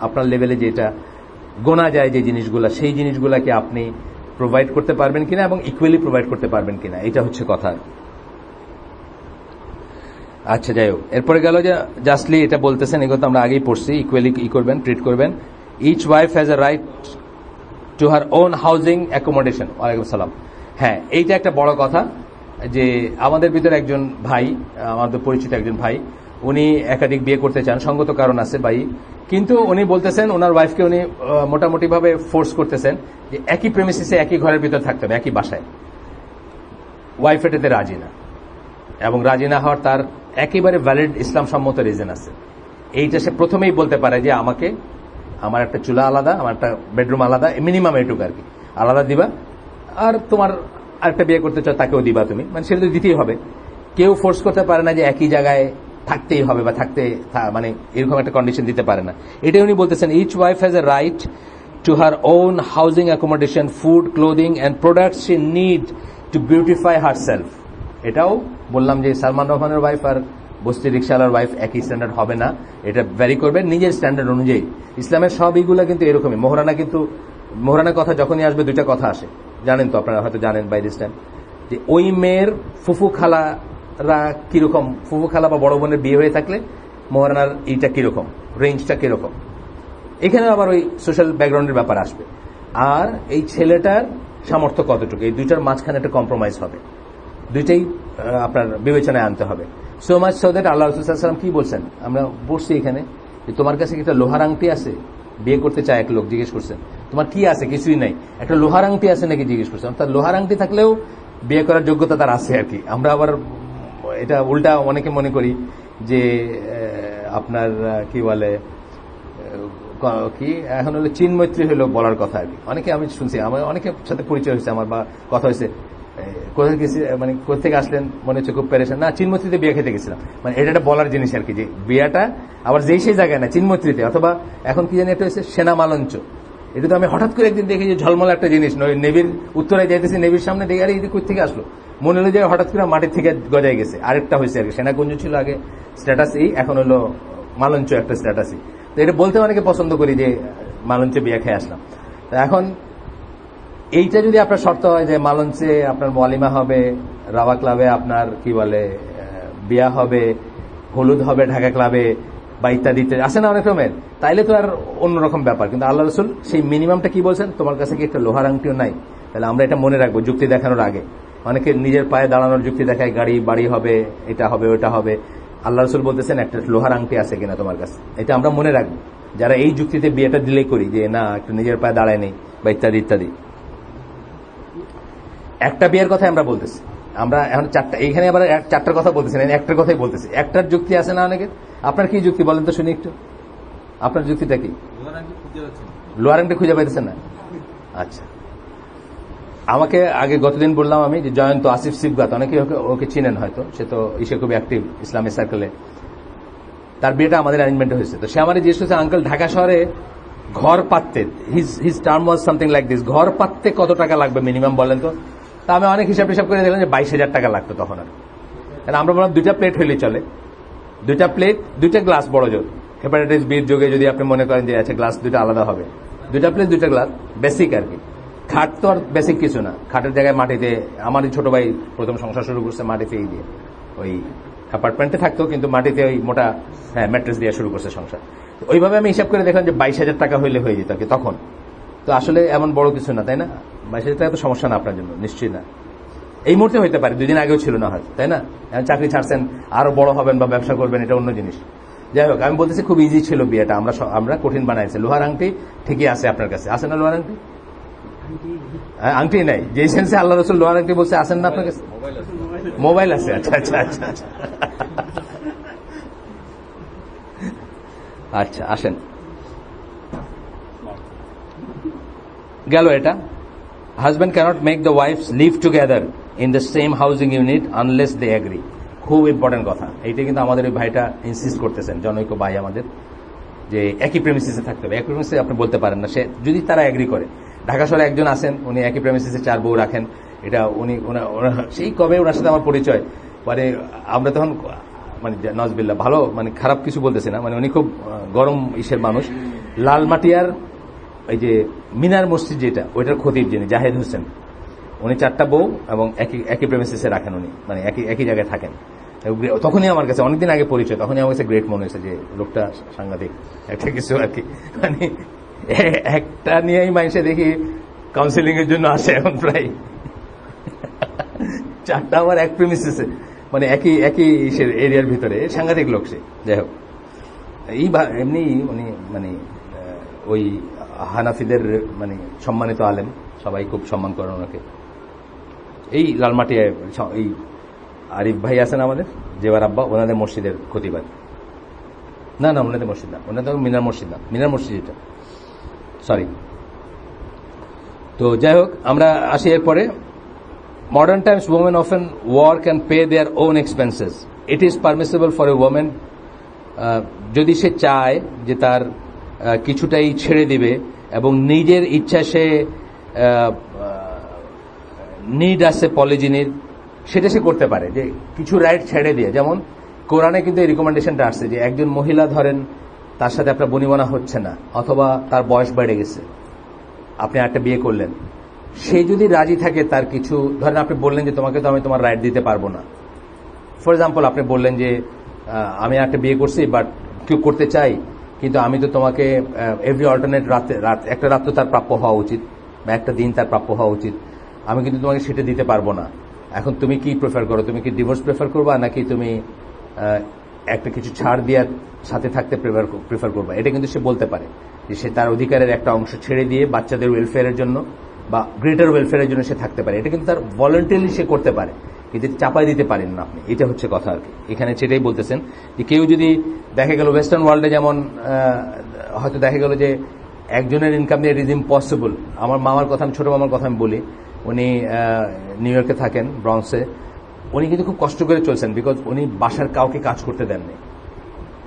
আপনার লেভেলে যেটা গোনা যায়, যে জিনিসগুলা, সেই জিনিসগুলাকে আপনি প্রোভাইড করতে পারবেন কিনা এবং ইকুয়ালি প্রোভাইড করতে পারবেন কিনা, এটা হচ্ছে কথা। আচ্ছা, যাই হোক, এরপরে গেল যে জাস্টলি এটা বলতেছেন, এগুলো তো আমরা আগেই পড়ছি, ইকুয়ালি করবেন, ট্রিট করবেন। Each wife has a right to her own housing accommodation. ওয়ালাইকুম সালাম। হ্যাঁ, এইটা একটা বড় কথা, যে আমাদের ভিতরে একজন ভাই, আমাদের পরিচিত একজন ভাই, উনি একাধিক বিয়ে করতে চান, সঙ্গত কারণ আছে ভাই, কিন্তু উনি বলতেছেন ওনার ওয়াইফকে উনি মোটামুটি ভাবে ফোর্স করতেছেন যে একই প্রেমিসিসে, একই ঘরের ভিতর থাকতে হবে, একই বাসায়। ওয়াইফ এটাতে রাজি না, এবং রাজি না হওয়ার তার একেবারে ভ্যালিড ইসলাম সম্মত রিজন আছে। এইটা সে প্রথমেই বলতে পারে যে আমার একটা চুলা আলাদা, আমার একটা বেডরুম আলাদা, মিনিমাম এইটুকু আর কি আলাদা দিবা, আর তোমার আরেকটা বিয়ে করতে চাও তাকেও দিবা তুমি, মানে সেটা তো দিতেই হবে। কেউ ফোর্স করতে পারে না যে একই জায়গায় থাকতেই হবে বা মানে এরকম একটা কন্ডিশন দিতে পারে না। এটাই উনি বলতেছেন, each wife has a right to her own housing accommodation, food, clothing and products she need to beautify herself. এটাও বললাম যে সালমান রহমানের ওয়াইফ আর বস্তি রিক্সাওয়ালার ওয়াইফ একই স্ট্যান্ডার্ড হবে না, এটা ভ্যারি করবে নিজের স্ট্যান্ডার্ড অনুযায়ী। ইসলামের সব এইগুলো কিন্তু এরকমই। মোহরানার কথা যখনই আসবে দুইটা কথা আসে, জানেন তো আপনারা, হয়তো জানেন বাই দিস টাইম, যে ওই মেয়ের ফুফু খালারা কিরকম, ফুফু খালা বা বড় বোনের বিয়ে হয়ে থাকলে মোহরানার এইটা কিরকম, রেঞ্জটা কিরকম। এখানে আবার ওই সোশ্যাল ব্যাকগ্রাউন্ডের ব্যাপার আসবে, আর এই ছেলেটার সামর্থ্য কতটুকু, এই দুইটার মাঝখানে একটা কম্প্রোমাইজ হবে, দুইটাই আপনার বিবেচনায় আনতে হবে। সো মাচ সো দ্যাট আল্লাহ রাসূল সাল্লাল্লাহু আলাইহি ওয়াসাল্লাম কি বলছেন, আমরা পড়ছি এখানে, যে তোমার কাছে একটা লোহার আংটি আছে, বিয়ে করতে চায় এক লোক, জিজ্ঞেস করছেন তোমার কি আছে, কিছুই নাই, একটা লোহার আংটি আছে নাকি জিজ্ঞেস করছেন। অর্থাৎ লোহার আংটি থাকলেও বিয়ে করার যোগ্যতা তার আছে আর কি। আমরা আবার এটা উল্টা অনেকে মনে করি যে আপনার কি বলে কি এখন হলো চিনমৈত্রী হলো বলার কথা আর কি। অনেকে আমি শুনছি, আমার অনেকের সাথে পরিচয় হয়েছে, আমার বা কথা হয়েছে, কোথায় গেছি মানে কোথেকে আসলেন, মনে হচ্ছে খুব পেরেছেন, না চিনমৈত্রীতে বিয়ে খেতে গেছিলাম, মানে এটা একটা বলার জিনিস আর কি, যে বিয়েটা আবার যেই সেই জায়গায় না, চিনমৈত্রীতে, অথবা এখন কি জানি একটা হয়েছে সেনা মালঞ্চ। এটা তো আমি হঠাৎ করে একদিন দেখি যে ঝলমল একটা জিনিস, নেভির উত্তরায় যাইতেছি, নেভির সামনে দেখি আরে এটা কোথা থেকে আসলো, মনে হলো যে হঠাৎ করে মাটির থেকে গজায় গেছে। আরেকটা হয়েছে আর কি, সেনাকুঞ্জ ছিল আগে স্ট্যাটাসই, এখন হলো মালঞ্চ একটা স্ট্যাটাসই। তো এটা বলতে অনেকে পছন্দ করি যে মালঞ্চে বিয়ে খেয়ে আসলাম। তো এখন এইটা যদি আপনার শর্ত হয় যে মালঞ্চে আপনার ওয়ালিমা হবে, রাওয়া ক্লাবে আপনার কি বলে বিয়া হবে, হলুদ হবে ঢাকা ক্লাবে বা ইত্যাদি ইত্যাদি, আসে না অনেক রকমের, তাইলে তো আর অন্যরকম ব্যাপার। কিন্তু আল্লাহ রাসূল সেই মিনিমামটা কি বলছেন, তোমার কাছে কি একটা লোহার আংটিও নাই, তাহলে আমরা এটা মনে রাখবো যুক্তি দেখানোর আগে। অনেকে নিজের পায়ে দাঁড়ানোর যুক্তি দেখায়, গাড়ি বাড়ি হবে, এটা হবে ওটা হবে। আল্লাহ রাসূল বলতেছেন একটা লোহার আংটি আছে কিনা তোমার কাছে, এটা আমরা মনে রাখবো যারা এই যুক্তিতে বিয়েটা ডিলে করি, যে না একটু নিজের পায়ে দাঁড়ায় নেই বা ইত্যাদি ইত্যাদি। একটা বিয়ের কথা আমরা বলতেছি, আমরা এখন চারটা, এইখানে আবার চারটার কথা বলতেছি না, একটার কথাই বলতেছি। একটার যুক্তি আছে না অনেকের, আপনার কি যুক্তি বলেন তো শুনি একটু, আপনার যুক্তিটা কি? লোহার আংটি খুঁজে পাইতেছেন না? আচ্ছা, আমাকে আগে গতদিন বললাম আমি যে জয়ন্ত আসিফ সিবগাত, অনেকে ওকে চিনেন হয়তো, সে তো ইসে খুবই অ্যাক্টিভ ইসলামিক সার্কেলে, তার বিয়েটা আমাদের অ্যারেঞ্জমেন্টে হয়েছে। তো সে আমার জিজ্ঞেস করছে, আঙ্কেল ঢাকা শহরে ঘর পাততে, his term was something like this, ঘর পাততে কত টাকা লাগবে মিনিমাম বলেন তো? তা আমি অনেক হিসাব করে দেখলাম যে 22,000 টাকা লাগতো তখন। আর কারণ আমরা বললাম 2টা প্লেট হইলে চলে, 2টা প্লেট 2টা গ্লাস, বড় জোর হেপাটাইটিস বির যোগে যদি আপনি মনে করেন যে আচ্ছা গ্লাস 2টা আলাদা হবে, 2টা প্লেট 2টা গ্লাস, বেসিক আর কি। খাট তো আর বেসিক কিছু না, খাটের জায়গায় মাটিতে, আমারই ছোট ভাই প্রথম সংসার শুরু করছে মাটিতেই দিয়ে, ওই অ্যাপার্টমেন্টে থাকতো কিন্তু মাটিতে ওই মোটা ম্যাট্রেস দিয়ে শুরু করছে সংসার। ওইভাবে আমি হিসাব করে দেখলাম যে 22,000 টাকা হইলে হয়ে যেত আর কি তখন। তো আসলে এমন বড় কিছু না, তাই না? 22,000 টাকা তো সমস্যা না আপনার জন্য, নিশ্চয়ই না। এই মুহূর্তে হইতে পারে, 2 দিন আগেও ছিল না হয়তো, তাই না? এখন চাকরি ছাড়ছেন, আরো বড় হবেন বা ব্যবসা করবেন, এটা অন্য জিনিস। যাই হোক, আমি বলতেছি খুব ইজি ছিল বিয়েটা, আমরা কঠিন বানাইছি। লোহার আংটি ঠিকই আছে আপনার কাছে, আছে না লোহার আংটি? আংটি নাই, যে সেন্সে আল্লাহ রাসূল লোহার আংটি বলছে, আসেন না আপনার কাছে? মোবাইল আছে, আচ্ছা আচ্ছা আচ্ছা আচ্ছা আচ্ছা, আসেন, গেল এটা। Husband cannot make the wives live together in the same housing unit unless they agree. খুব ইম্পর্টেন্ট কথা এইটা, কিন্তু আমাদের ওই ভাইটা ইনসিস্ট করতেছেন, জনৈক ভাই আমাদের, যে একই প্রেমিসিসে থাকতে হবে। একই প্রেমিসিসে আপনি বলতে পারেন না, সে যদি তারা এগ্রি করে। ঢাকা শহরে একজন আছেন, উনি একই প্রেমিসিসে 4 বউ রাখেন, এটা উনি সেই কবে ওনার সাথে আমার পরিচয়, মানে আমরা তখন মানে নজবিল্লাহ, ভালো মানে খারাপ কিছু বলতেছি না, মানে উনি খুব গরম ইসের মানুষ। লালমাটিয়ার এই যে মিনার মসজিদ যেটা, ওইটার খতিব যিনি জাহেদ হোসেন, উনি 4টা বউ এবং একই প্রেমিসিসে রাখেন উনি, মানে একই জায়গায় থাকেন। তখনই আমার কাছে অনেকদিন আগে পরিচয়, তখনই আমার কাছে গ্রেট মনে হয়েছে যে লোকটা সাংঘাতিক একটা কিছু আর কি। মানে একটা নিয়েই মানুষে দেখি কাউন্সিলিং এর জন্য আসে এখন প্রায় 4টা আবার এক প্রেমিসিসে, মানে একই এরিয়ার ভিতরে, সাংঘাতিক লোক সে। যাই হোক, এই এমনি উনি মানে ওই হানাফিদের মানে সম্মানিত আলেম, সবাই খুব সম্মান করেন ওনাকে। এই লালমাটিয়ায় এই আরিফ ভাই আছেন আমাদের, জেবার আব্বা, ওনাদের মসজিদের খতিবাদ। না ওনাদের মসজিদ না, ওনাদের মিনার মসজিদ না, মিনার মসজিদ এটা, সরি। তো যাই হোক, আমরা আসি এরপরে। Modern Times women often work and pay their own expenses. It is permissible for a woman, যদি সে চায় যে তার কিছুটাই ছেড়ে দিবে এবং নিজের ইচ্ছা, সে নিড আছে পলিজিনির, সেটা সে করতে পারে, যে কিছু রাইট ছেড়ে দিয়ে। যেমন কোরআনে কিন্তু এই রিকমেন্ডেশনটা আসছে যে একজন মহিলা ধরেন তার সাথে আপনার বনিবনা হচ্ছে না, অথবা তার বয়স বেড়ে গেছে, আপনি একটা বিয়ে করলেন, সে যদি রাজি থাকে তার কিছু, ধরেন আপনি বললেন যে তোমাকে তো আমি তোমার রাইট দিতে পারবো না, ফর এক্সাম্পল আপনি বললেন যে আমি একটা বিয়ে করছি বাট কেউ করতে চাই, কিন্তু আমি তো তোমাকে এভরি অল্টারনেট একটা রাত তো তার প্রাপ্য হওয়া উচিত, বা একটা দিন তার প্রাপ্য হওয়া উচিত, আমি কিন্তু তোমাকে সেটা দিতে পারবো না। এখন তুমি কি প্রেফার করো? তুমি কি ডিভোর্স প্রেফার করবা, নাকি তুমি একটা কিছু ছাড় দেওয়ার সাথে থাকতে প্রেফার করবা? এটা কিন্তু সে বলতে পারে যে সে তার অধিকারের একটা অংশ ছেড়ে দিয়ে বাচ্চাদের ওয়েলফেয়ারের জন্য বা গ্রেটার ওয়েলফেয়ারের জন্য সে থাকতে পারে। এটা কিন্তু তার ভলান্টারিলি সে করতে পারে, কিন্তু চাপাই দিতে পারেন না আপনি। এটা হচ্ছে কথা আর কি। এখানে সেটাই বলতেছেন যে কেউ যদি দেখা গেল ওয়েস্টার্ন ওয়ার্ল্ডে যেমন হয়তো দেখা গেল যে একজনের ইনকাম দিয়ে ইট ইজ ইম্পসিবল। আমার মামার কথা, আমি ছোট মামার কথা আমি বলি, উনি নিউ ইয়র্কে থাকেন, ব্রন্সে। উনি কিন্তু খুব কষ্ট করে চলছেন, বিকজ উনি বাসার কাউকে কাজ করতে দেননি।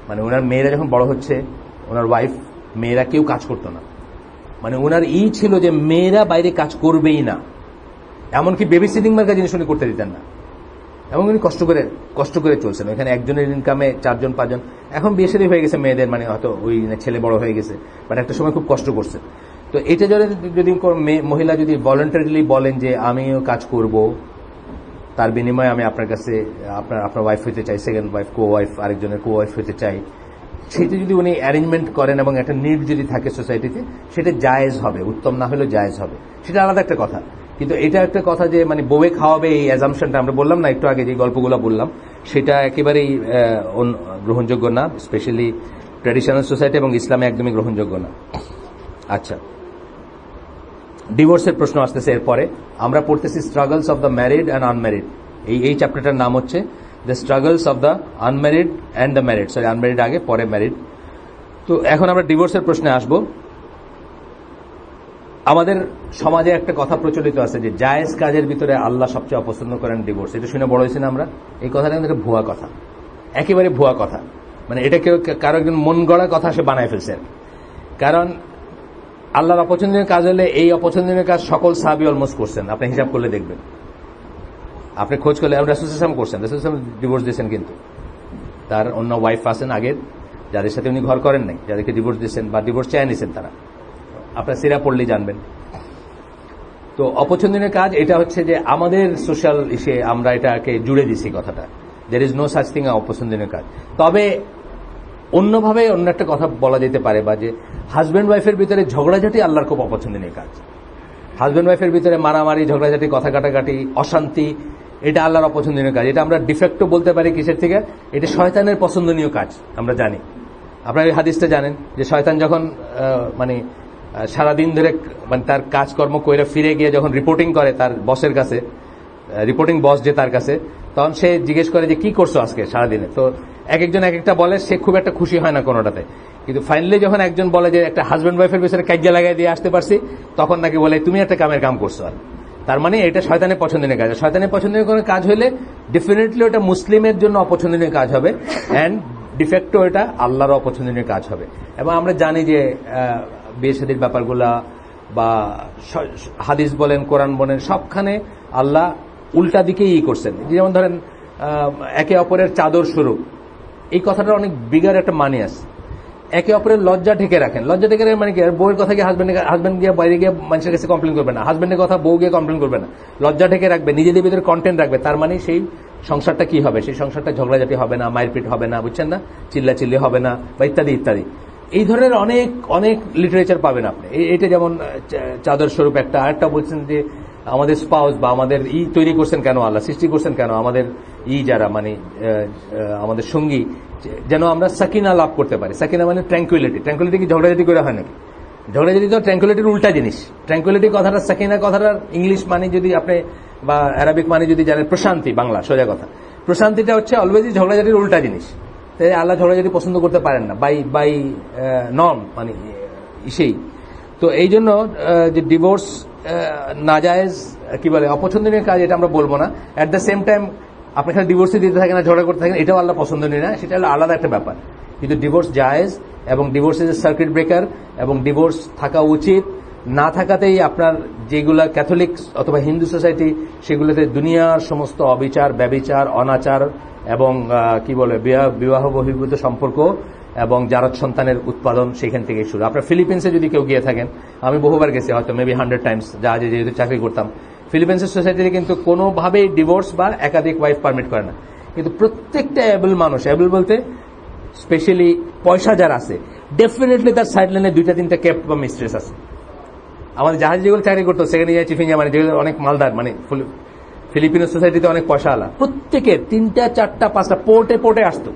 মানে ওনার মেয়েরা যখন বড় হচ্ছে, ওনার ওয়াইফ, মেয়েরা কেউ কাজ করতো না। মানে ওনার ছিল যে মেয়েরা বাইরে কাজ করবেই না, এমনকি বেবি সিটিং মার্কা জিনিস উনি করতে দিতেন না। এবং উনি কষ্ট করে চলছেন। এখানে একজনের ইনকামে 4জন 5জন, এখন বিয়ে শাদী হয়ে গেছে মেয়েদের, মানে হয়তো ওই ছেলে বড় হয়ে গেছে, বাট একটা সময় খুব কষ্ট করছে। তো এটা যদি মহিলা যদি ভলান্টারিলি বলেন যে আমিও কাজ করব, তার বিনিময়ে আমি আপনার কাছে আপনার ওয়াইফ হইতে চাই, সেকেন্ড ওয়াইফ, কো ওয়াইফ, আরেকজনের কো ওয়াইফ হইতে চাই, সেটা যদি উনি অ্যারেঞ্জমেন্ট করেন এবং একটা নিড যদি থাকে সোসাইটিতে, সেটা জায়েজ হবে, উত্তম না হলেও জায়েজ হবে, সেটা আলাদা একটা কথা। কিন্তু এটা একটা কথা যে মানে বউয়ে খাওয়াবে, এই অ্যাজাম্পশনটা আমরা বললাম না একটু আগে, যে গল্পগুলো বললাম, সেটা একেবারেই গ্রহণযোগ্য না, স্পেশালি ট্র্যাডিশনাল সোসাইটি এবং ইসলামে একদমই গ্রহণযোগ্য না। আচ্ছা, ডিভোর্সের প্রশ্ন আসতেছে এরপরে। আমরা পড়তেছি struggles of the married and unmarried. এই চ্যাপ্টারটার নাম হচ্ছে the struggles of the unmarried and the married. Sorry, unmarried আগে, পরে ম্যারিড। তো এখন আমরা ডিভোর্সের প্রশ্নে আসব। আমাদের সমাজে একটা কথা প্রচলিত আছে যে জায়েজ কাজের ভিতরে আল্লাহ সবচেয়ে অপছন্দ করেন ডিভোর্স। এটা শুনে বড় হয়েছে না আমরা। এই কথাটা কিন্তু একটা ভুয়া কথা, একেবারে ভুয়া কথা। মানে এটা কেউ কারো একজন মন গড়া কথা সে বানায় ফেলছে। কারণ আল্লাহর অপছন্দনীয় কাজ হলে এই অপছন্দনীয় কাজ সকল সাহাবী অলমোস্ট করছেন। আপনি হিসাব করলে দেখবেন, আপনি খোঁজ করলে রাসূল সাল্লাল্লাহু আলাইহি ওয়াসাল্লাম করছেন। রাসূল সাল্লাল্লাহু আলাইহি ওয়াসাল্লাম ডিভোর্স দিয়েছেন, কিন্তু তার অন্য ওয়াইফ আছেন আগের, যাদের সাথে উনি ঘর করেন নাই, যাদেরকে ডিভোর্স দিয়েছেন বা ডিভোর্স চেয়ে নিয়েছেন, তারা আপনার সিরা পড়লেই জানবেন। তো অপছন্দনীয় কাজ এটা হচ্ছে যে আমাদের সোশ্যাল ইসে আমরা এটাকে জুড়ে দিছি কথাটা, there is no such thing অপছন্দনীয় কাজ। তবে অন্যভাবে অন্য একটা কথা বলা যেতে পারে, বা যে হাজব্যান্ড ওয়াইফের ভিতরে ঝগড়াঝাটি আল্লাহর খুব অপছন্দনীয় কাজ। হাজব্যান্ড ওয়াইফের ভিতরে মারামারি, ঝগড়াঝাটি, কথা কাটাকাটি, অশান্তি, এটা আল্লাহর অপছন্দনীয় কাজ। এটা আমরা ডিফেক্টও বলতে পারি কিসের থেকে, এটা শয়তানের পছন্দনীয় কাজ। আমরা জানি, আপনারা এই হাদিসটা জানেন যে শয়তান যখন মানে সারাদিন ধরে মানে তার কাজকর্ম কইরা ফিরে গিয়ে যখন রিপোর্টিং করে তার বসের কাছে, রিপোর্টিং বস যে তার কাছে, তখন সে জিজ্ঞেস করে যে কি করছো আজকে সারাদিনে। তো একজন এক একটা বলে, সে খুব একটা খুশি হয় না কোনোটাতে। কিন্তু ফাইনালি যখন একজন বলে যে একটা হাজব্যান্ড ওয়াইফের পিছনে কাজ্জা লাগাই দিয়ে আসতে পারছি, তখন নাকি বলে তুমি একটা কামের কাম করছো। আর তার মানে এটা শয়তানের পছন্দনীয় কাজ। শয়তানের পছন্দনীয় কোনো কাজ হলে ডেফিনেটলি ওটা মুসলিমের জন্য অপছন্দনীয় কাজ হবে, অ্যান্ড ডিফেক্টও এটা আল্লাহর অপছন্দনীয় কাজ হবে। এবং আমরা জানি যে বিয়ে শাদীর ব্যাপারগুলা বা হাদিস বলেন, কোরআন বলেন, সবখানে আল্লাহ উল্টা দিকেই করছেন। যেমন ধরেন একে অপরের চাদর স্বরূপ, এই কথাটা অনেক বিগার একটা মানে আছে। একে অপরের লজ্জা ঢেকে রাখেন। লজ্জা ঢেকে রাখেন মানে কি, বউয়ের কথা গিয়ে হাজব্যান্ড গিয়ে বাইরে গিয়ে মানুষের কাছে কমপ্লেন করবে না, হাজব্যান্ডের কথা বউ গিয়ে কমপ্লেন করবে না, লজ্জা ঢেকে রাখবে, নিজেদের ভিতরে কন্টেন্ট রাখবে। তার মানে সেই সংসারটা কি হবে, সেই সংসারটা ঝগড়াঝাটি হবে না, মারপিট হবে না, বুঝছেন না, চিল্লাচিল্লি হবে না, বা ইত্যাদি ইত্যাদি। এই ধরনের অনেক অনেক লিটারেচার পাবেন আপনি। এটা যেমন চাদর স্বরূপ একটা। আরেকটা বলছেন যে আমাদের স্পাউস বা আমাদের তৈরি করছেন কেন আল্লাহ, সৃষ্টি করছেন কেন, আমাদের যারা মানে আমাদের সঙ্গী, যেন আমরা সাকিনা লাভ করতে পারি। সাকিনা মানে ট্র্যাঙ্কুইলিটি। ট্র্যাঙ্কুইলিটি কি ঝগড়াঝাটি করে হয় নাকি? ঝগড়াঝাটি তো ট্র্যাঙ্কুইলিটির উল্টা জিনিস। ট্র্যাঙ্কুইলিটি কথাটা, সাকিনা কথাটার ইংলিশ মানে যদি আপনি বা অ্যারাবিক মানে যদি জানেন, প্রশান্তি, বাংলা সোজা কথা। প্রশান্তিটা হচ্ছে অলওয়েজই ঝগড়াঝাটির উল্টা জিনিস। তাই আল্লাহ ঝগড়াঝাটি পছন্দ করতে পারেন না, বাই নন মানে সেই। তো এই জন্য যে ডিভোর্স নাজায়েজ কি বলে অপছন্দনীয় কাজ, এটা আমরা বলবো না। অ্যাট দ্য সেম টাইম আপনি খালি ডিভোর্সে দিতে থাকেন না, ঝগড়া করতে থাকেন, এটাও আল্লাহ পছন্দনীয় না, সেটা হলো আলাদা একটা ব্যাপার। কিন্তু ডিভোর্স জায়েজ, এবং divorce is a circuit breaker, এবং ডিভোর্স থাকা উচিত। না থাকাতেই আপনার যেগুলা ক্যাথলিক অথবা হিন্দু সোসাইটি সেগুলোতে দুনিয়ার সমস্ত অবিচার, ব্যভিচার, অনাচার এবং কি বলে বিবাহ বহির্ভূত সম্পর্ক এবং জারজ সন্তানের উৎপাদন সেখান থেকে শুরু। আপনার ফিলিপিন্সে যদি কেউ গিয়ে থাকেন, আমি বহুবার গেছি, হয়তো মেবি 100 টাইমস, জাহাজে যেহেতু চাকরি করতাম, ফিলিপিন্সের সোসাইটিতে কিন্তু কোনোভাবেই ডিভোর্স বা একাধিক ওয়াইফ পারমিট করে না। কিন্তু প্রত্যেকটা অ্যাবল মানুষ, অ্যাবল বলতে স্পেশালি পয়সা যার আছে, ডেফিনেটলি তার সাইড লাইনে 2-3টা কেপ বা মিস্ট্রেস আছে। আমাদের জাহাজে যেগুলো চাকরি করতো সেখানে চিফ ইঞ্জিনিয়ার, মানে যেগুলো অনেক মালদার, মানে ফিলিপিনো সোসাইটিতে অনেক পয়সা আলা, প্রত্যেকের 3টা 4টা 5টা পোর্টে আসতো।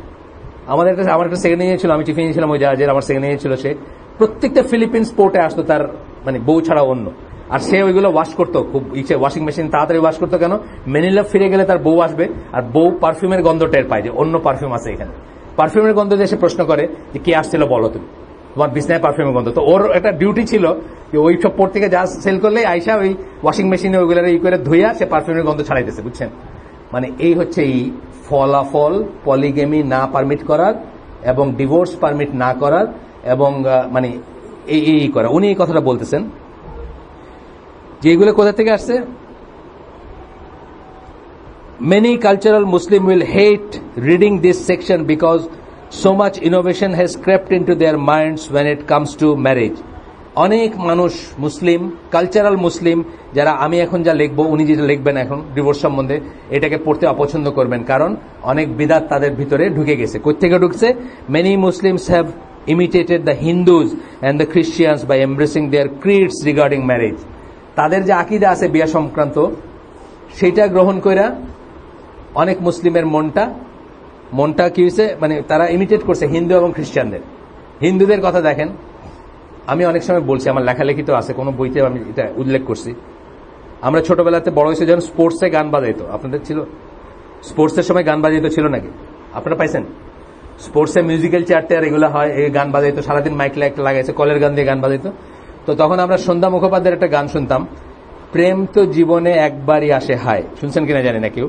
আমার একটা সেকেন্ড ইঞ্জিনিয়ার ছিল, আমি চিফ ইঞ্জিনিয়ার ছিলাম ওই জাহাজের, আমার সেকেন্ড ইঞ্জিনিয়ার ছিল সে, প্রত্যেকটা ফিলিপিন্স পোর্টে আসতো তার মানে বউ ছাড়া অন্য। আর সে ওইগুলো ওয়াশ করতো খুব ইচ্ছে, ওয়াশিং মেশিন তাড়াতাড়ি ওয়াশ করতো। কেন? ম্যানিলা ফিরে গেলে তার বউ আসবে, আর বউ পারফিউমের গন্ধ টের পায় যে অন্য পারফিউম আছে এখানে। পারফিউমের গন্ধ দিয়ে সে প্রশ্ন করে যে কে আসছিল বলো তুমি, তোমার বিছনায় পারফিউমের গন্ধ। তো ওর একটা ডিউটি ছিল যে ওই সব পোর্ট থেকে যা সেল করলে আইসা ওই ওয়াশিং মেশিনে ওইগুলো করে ধুইয়া সে পারফিউমের গন্ধ ছাড়াইতেছে, বুঝছেন? মানে এই হচ্ছে এই ফলাফল পলিগেমি না পারমিট করার এবং ডিভোর্স পারমিট না করার এবং মানে এই করা। উনি এই কথাটা বলতেছেন যে এগুলো কোথা থেকে আসছে। Many cultural Muslim will hate reading this section because so much innovation has crept into their minds when it comes to marriage. অনেক মানুষ মুসলিম, কালচারাল মুসলিম যারা, আমি এখন যা লিখবো উনি যেটা লিখবেন এখন ডিভোর্স সম্বন্ধে, এটাকে পড়তে অপছন্দ করবেন, কারণ অনেক বিদাত তাদের ভিতরে ঢুকে গেছে। কোত্থেকে ঢুকছে? Many Muslims have imitated the Hindus and the Christians by embracing their creeds regarding marriage. তাদের যে আকীদা আছে বিয়া সংক্রান্ত, সেটা গ্রহণ কইরা অনেক মুসলিমের মনটা কি হয়েছে, মানে তারা ইমিটেট করছে হিন্দু এবং খ্রিস্টানদের। হিন্দুদের কথা দেখেন, আমি অনেক সময় বলছি, আমার লেখালেখি তো আছে, কোনো বইতে আমি এটা উল্লেখ করছি। আমরা ছোটবেলাতে বড় হয়েছে যখন স্পোর্টসে গান বাজাইতো, আপনাদের ছিল? স্পোর্টসের সময় গান বাজাইতো, ছিল নাকি? আপনারা পাইছেন? স্পোর্টসে মিউজিক্যাল চেয়ার এগুলো হয়, এই গান বাজাইতো, সারাদিন মাইক লাগাইছে, কলের গান দিয়ে গান বাজাইতো। তো তখন আমরা সন্ধ্যা মুখোপাধ্যায়ের একটা গান শুনতাম, প্রেম তো জীবনে একবারই আসে হায়, শুনছেন কিনা জানি না কেউ।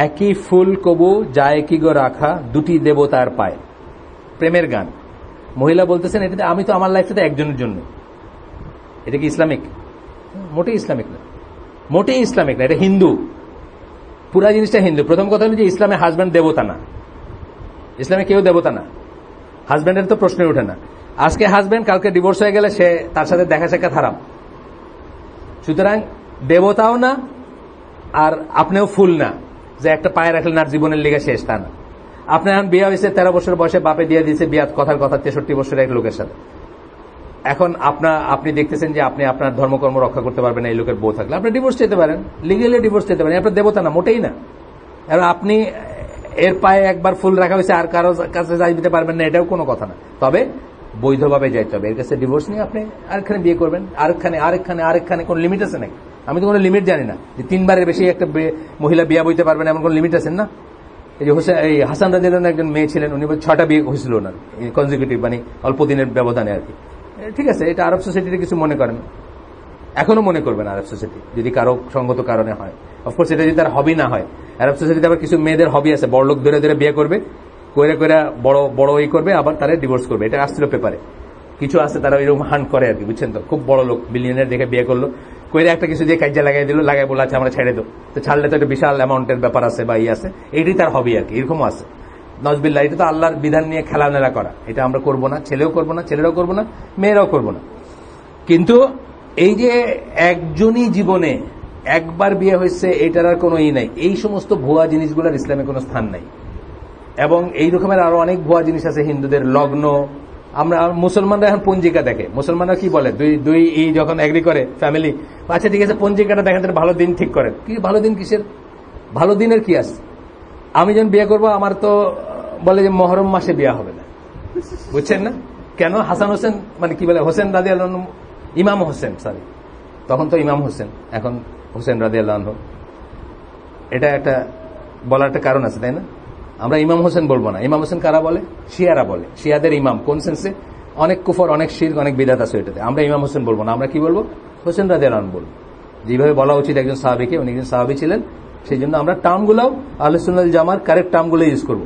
একই ফুল কবু যায় কি গো রাখা, দুটি দেবতার পায়, প্রেমের গান। মহিলা বলতেছেন এটাতে আমি তো আমার লাইফটাতে একজনের জন্য। এটা কি ইসলামিক? মোটেই ইসলামিক না, মোটেই ইসলামিক না, এটা হিন্দু, পুরা জিনিসটা হিন্দু। প্রথম কথা হলো যে ইসলামে হাজব্যান্ড দেবতা না, ইসলামে কেউ দেবতা না, হাজব্যান্ডের তো প্রশ্নই ওঠে না। আজকে হাজব্যান্ড, কালকে ডিভোর্স হয়ে গেলে সে তার সাথে দেখা সাক্ষাৎ হারাম। সুতরাং দেবতাও না আর আপনিও ফুল না যে একটা পায়ে রাখলেন আর জীবনের লেগে শেষ, তা না। আপনি এখন বিয়ে হয়েছে 13 বছর বয়সে, বাপে দিয়ে দিয়েছে বিয়া, কথার কথা 63 বছরের এক লোকের সাথে। এখন আপনি দেখতেছেন যে আপনি আপনার ধর্মকর্ম রক্ষা করতে পারবেন এই লোকের বউ থাকলে, আপনি ডিভোর্স চেতে পারেন, লিগেলি ডিভোর্স চেতে পারেন, আপনার দেবতা না, মোটেই না। এবং আপনি এর পায়ে একবার ফুল রাখা হয়েছে আর কারো কাছে যাই দিতে পারবেন না, এটাও কোনো কথা না। তবে বৈধভাবে যাইতে হবে, এর কাছে ডিভোর্স নিয়ে আপনি আরেকখানে বিয়ে করবেন, আরেকখানে কোন লিমিট আছে নাকি? আমি তো কোনো লিমিট জানি না যে 3বারের বেশি একটা মহিলা বিয়া বইতে পারবেন, এমন কোন লিমিট আছেন না? এই যে হাসান রাদিয়াল্লাহু একজন মেয়ে ছিলেন, উনি 6টা বিয়ে হয়েছিল ওনার কনজিকিউটিভ, মানে অল্প দিনের ব্যবধানে আর কি। ঠিক আছে, এটা আরব সোসাইটিতে কিছু মনে করেন, এখনো মনে করবেন আরব সোসাইটি, যদি কারো সঙ্গত কারণে হয়। অফকোর্স এটা যদি তার হবি না হয়। আরব সোসাইটিতে আবার কিছু মেয়েদের হবি আছে, বড় লোক ধরে বিয়ে করবে, কইরা বড় এই করবে, আবার তারা ডিভোর্স করবে। এটা আসছিল পেপারে, কিছু আছে তারা এরকম হান্ট করে আর কি, বুঝছেন তো? খুব বড় লোক, বিলিয়নের দেখে বিয়ে করলো, কইরা একটা কিছু দিয়ে কাজে লাগাই দিল, লাগাই বলে আচ্ছা আমরা ছেড়ে দেবো, তো ছাড়লে তো একটা বিশাল অ্যামাউন্টের ব্যাপার আছে বা আছে, এইটাই তার হবি আর কি, এরকমও আছে। নজবিল্লাহ, এটা তো আল্লাহর বিধান নিয়ে খেলামেলা করা, এটা আমরা করবো না, ছেলেও করবো না, ছেলেরাও করবো না, মেয়েরাও করবো না। কিন্তু এই যে একজনই জীবনে একবার বিয়ে হয়েছে, এটার আর কোনো নাই, এই সমস্ত ভুয়া জিনিসগুলোর ইসলামে কোনো স্থান নাই। এবং এই রকমের আরো অনেক ভুয়া জিনিস আছে হিন্দুদের, লগ্ন। আমরা মুসলমানরা এখন পঞ্জিকা দেখে, মুসলমানরা কি বলে, দুই যখন এগ্রি করে ফ্যামিলি, আচ্ছা ঠিক আছে পঞ্জিকাটা দেখেন, ভালো দিন ঠিক করেন। কি ভালো দিন? কিসের ভালো দিনের কি আছে? আমি যখন বিয়ে করবো আমার তো বলে যে মহরম মাসে বিয়ে হবে না, বুঝছেন না? কেন? হাসান হোসেন, মানে কি বলে, হোসেন রাদিয়াল্লাহু আনহু, ইমাম হোসেন, সরি তখন তো ইমাম হোসেন, এখন হোসেন রাদিয়াল্লাহু আনহু, এটা একটা বলার একটা কারণ আছে, তাই না? আমরা ইমাম হোসেন বলবো না। ইমাম হোসেন কারা বলে? শিয়ারা বলে। শিয়াদের ইমাম কোন সেন্সে? অনেক কুফর, অনেক শিরক, অনেক বিদআত আছে এটাতে। আমরা ইমাম হোসেন বলবো না, আমরা কি বলবো? হোসেন রাদিয়াল্লাহু আনহু বলবো। যেভাবে বলা উচিত একজন সাহাবীকে, উনি একজন সাহাবী ছিলেন, সেই জন্য আমরা টার্মগুলোও আহলে সুন্নাত ওয়াল জামার কারেক্ট টার্মগুলো ইউজ করবো।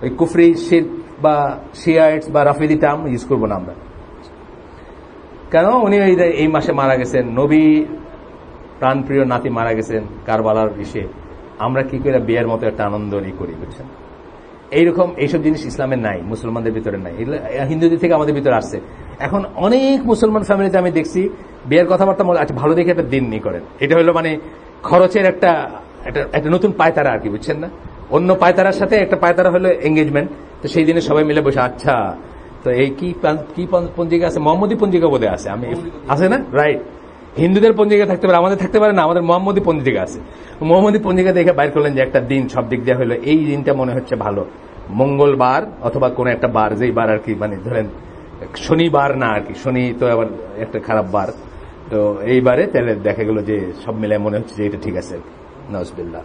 ওই কুফরি, শিরক বা শিয়াইটস বা রাফিদি টার্ম ইউজ করবো না আমরা। কেন উনি এই মাসে মারা গেছেন, নবী প্রাণপ্রিয় নাতি মারা গেছেন কারবালার বিষয়ে, আমরা কি করে বিয়ের মতো একটা আনন্দ করি, বুঝছেন? এইরকম এইসব জিনিস ইসলামের নাই, মুসলমানদের ভিতরে নাই, হিন্দুদের থেকে আমাদের ভিতরে আসছে। এখন অনেক মুসলমান ফ্যামিলিতে আমি দেখছি বিয়ের কথাবার্তা আচ্ছা ভালো দেখে একটা দিন করেন, এটা হলো মানে খরচের একটা নতুন পায়তারা আর কি, বুঝছেন না? অন্য পায়তারার সাথে একটা পায়তারা হলো এঙ্গেজমেন্ট, তো সেই দিনে সবাই মিলে বসে আচ্ছা তো এই কি পঞ্জিকা আছে, মোহাম্মদী পঞ্জিকা বোধহয় আছে, আমি আছে না, রাইট? হিন্দুদের পঞ্জিকা থাকতে পারে, আমাদের থাকতে পারে না, আমাদের মোহাম্মদী পঞ্জিকা আছে। মোহাম্মদী পঞ্জিকা দেখে বাইর করলেন যে একটা দিন সব দিক দিয়ে হলো এই দিনটা মনে হচ্ছে ভালো, মঙ্গলবার অথবা কোন একটা বার, যেই বার আর কি, মানে ধরেন শনিবার না আর কি, শনি তো আবার একটা খারাপ বার, তো এইবারে তাহলে দেখা গেল যে সব মিলে মনে হচ্ছে যে এটা ঠিক আছে, নাউজুবিল্লাহ।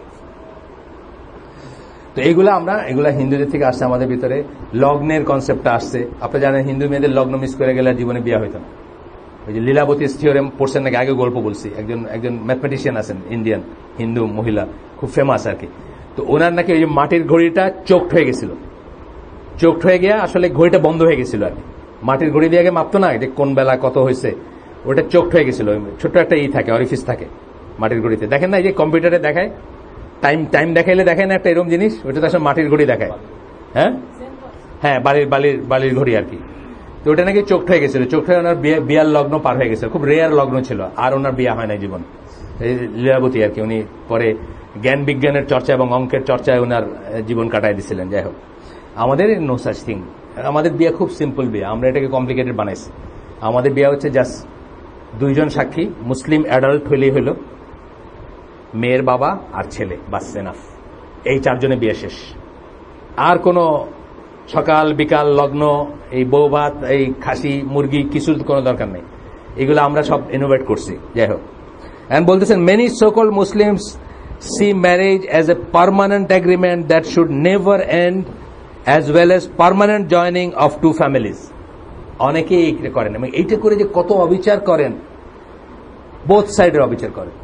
তো এগুলা হিন্দুদের থেকে আসছে আমাদের ভিতরে। লগ্নের কনসেপ্টটা আসছে, আপনি জানেন হিন্দু মেয়েদের লগ্ন মিস করে গেলে জীবনে বিয়ে হইত না। ওই যে লীলাবতীর থিওরেম পড়ছেন নাকি, আগে গল্প বলছি, একজন ম্যাথমেটিশিয়ান আছেন ইন্ডিয়ান, হিন্দু মহিলা, খুব ফেমাস আর কি। তো ওনার নাকি ওই যে মাটির ঘড়িটা চোখড হয়ে গেছিল, চোখড হয়ে গিয়া আসলে ঘড়িটা বন্ধ হয়ে গেছিল আর কি। মাটির ঘড়ি দিয়ে আগে মাপতো না যে কোন বেলা কত হয়েছে, ওটা চোখড হয়ে গেছিল। ছোট্ট একটা থাকে, অরিফিস থাকে মাটির ঘড়িতে, দেখেন না এই যে কম্পিউটারে দেখায় টাইম দেখাইলে দেখেন একটা এরকম জিনিস, ওটা তো আসলে মাটির ঘড়ি দেখায়। হ্যাঁ বালির ঘড়ি আর কি। তো ওটা নাকি চোখড হয়ে গেছিল, চোখড হয়ে ওনার বিয়ার লগ্ন পার হয়ে গেছিল, খুব রেয়ার লগ্ন ছিল, আর ওনার বিয়া হয় না জীবন। লীলাবতী আর কি, উনি পরে জ্ঞান বিজ্ঞানের চর্চা এবং অঙ্কের চর্চায় ওনার জীবন কাটাই দিছিলেন। যাই হোক, আমাদের নো সাচ থিং, আমাদের বিয়া খুব সিম্পল বিয়া, আমরা এটাকে কমপ্লিকেটেড বানাইছি। আমাদের বিয়া হচ্ছে জাস্ট দুইজন সাক্ষী, মুসলিম অ্যাডাল্ট হইলেই হইল, মেয়ের বাবা আর ছেলে, বাস এনাফ। এই চারজনে বিয়ে শেষ। আর কোনো সকাল বিকাল লগ্ন, এই বউ ভাত, এই খাসি মুরগি কিছুর কোনো দরকার নেই, এগুলো আমরা সব ইনোভেট করছি। যাই হোক, and বলতেছেন many so-called Muslims see marriage as a permanent agreement that should never end, as well as permanent joining of two families. অনেকে এইটা করেন এবং এইটা করে যে কত অবিচার করেন, বোথ সাইডের অবিচার করেন।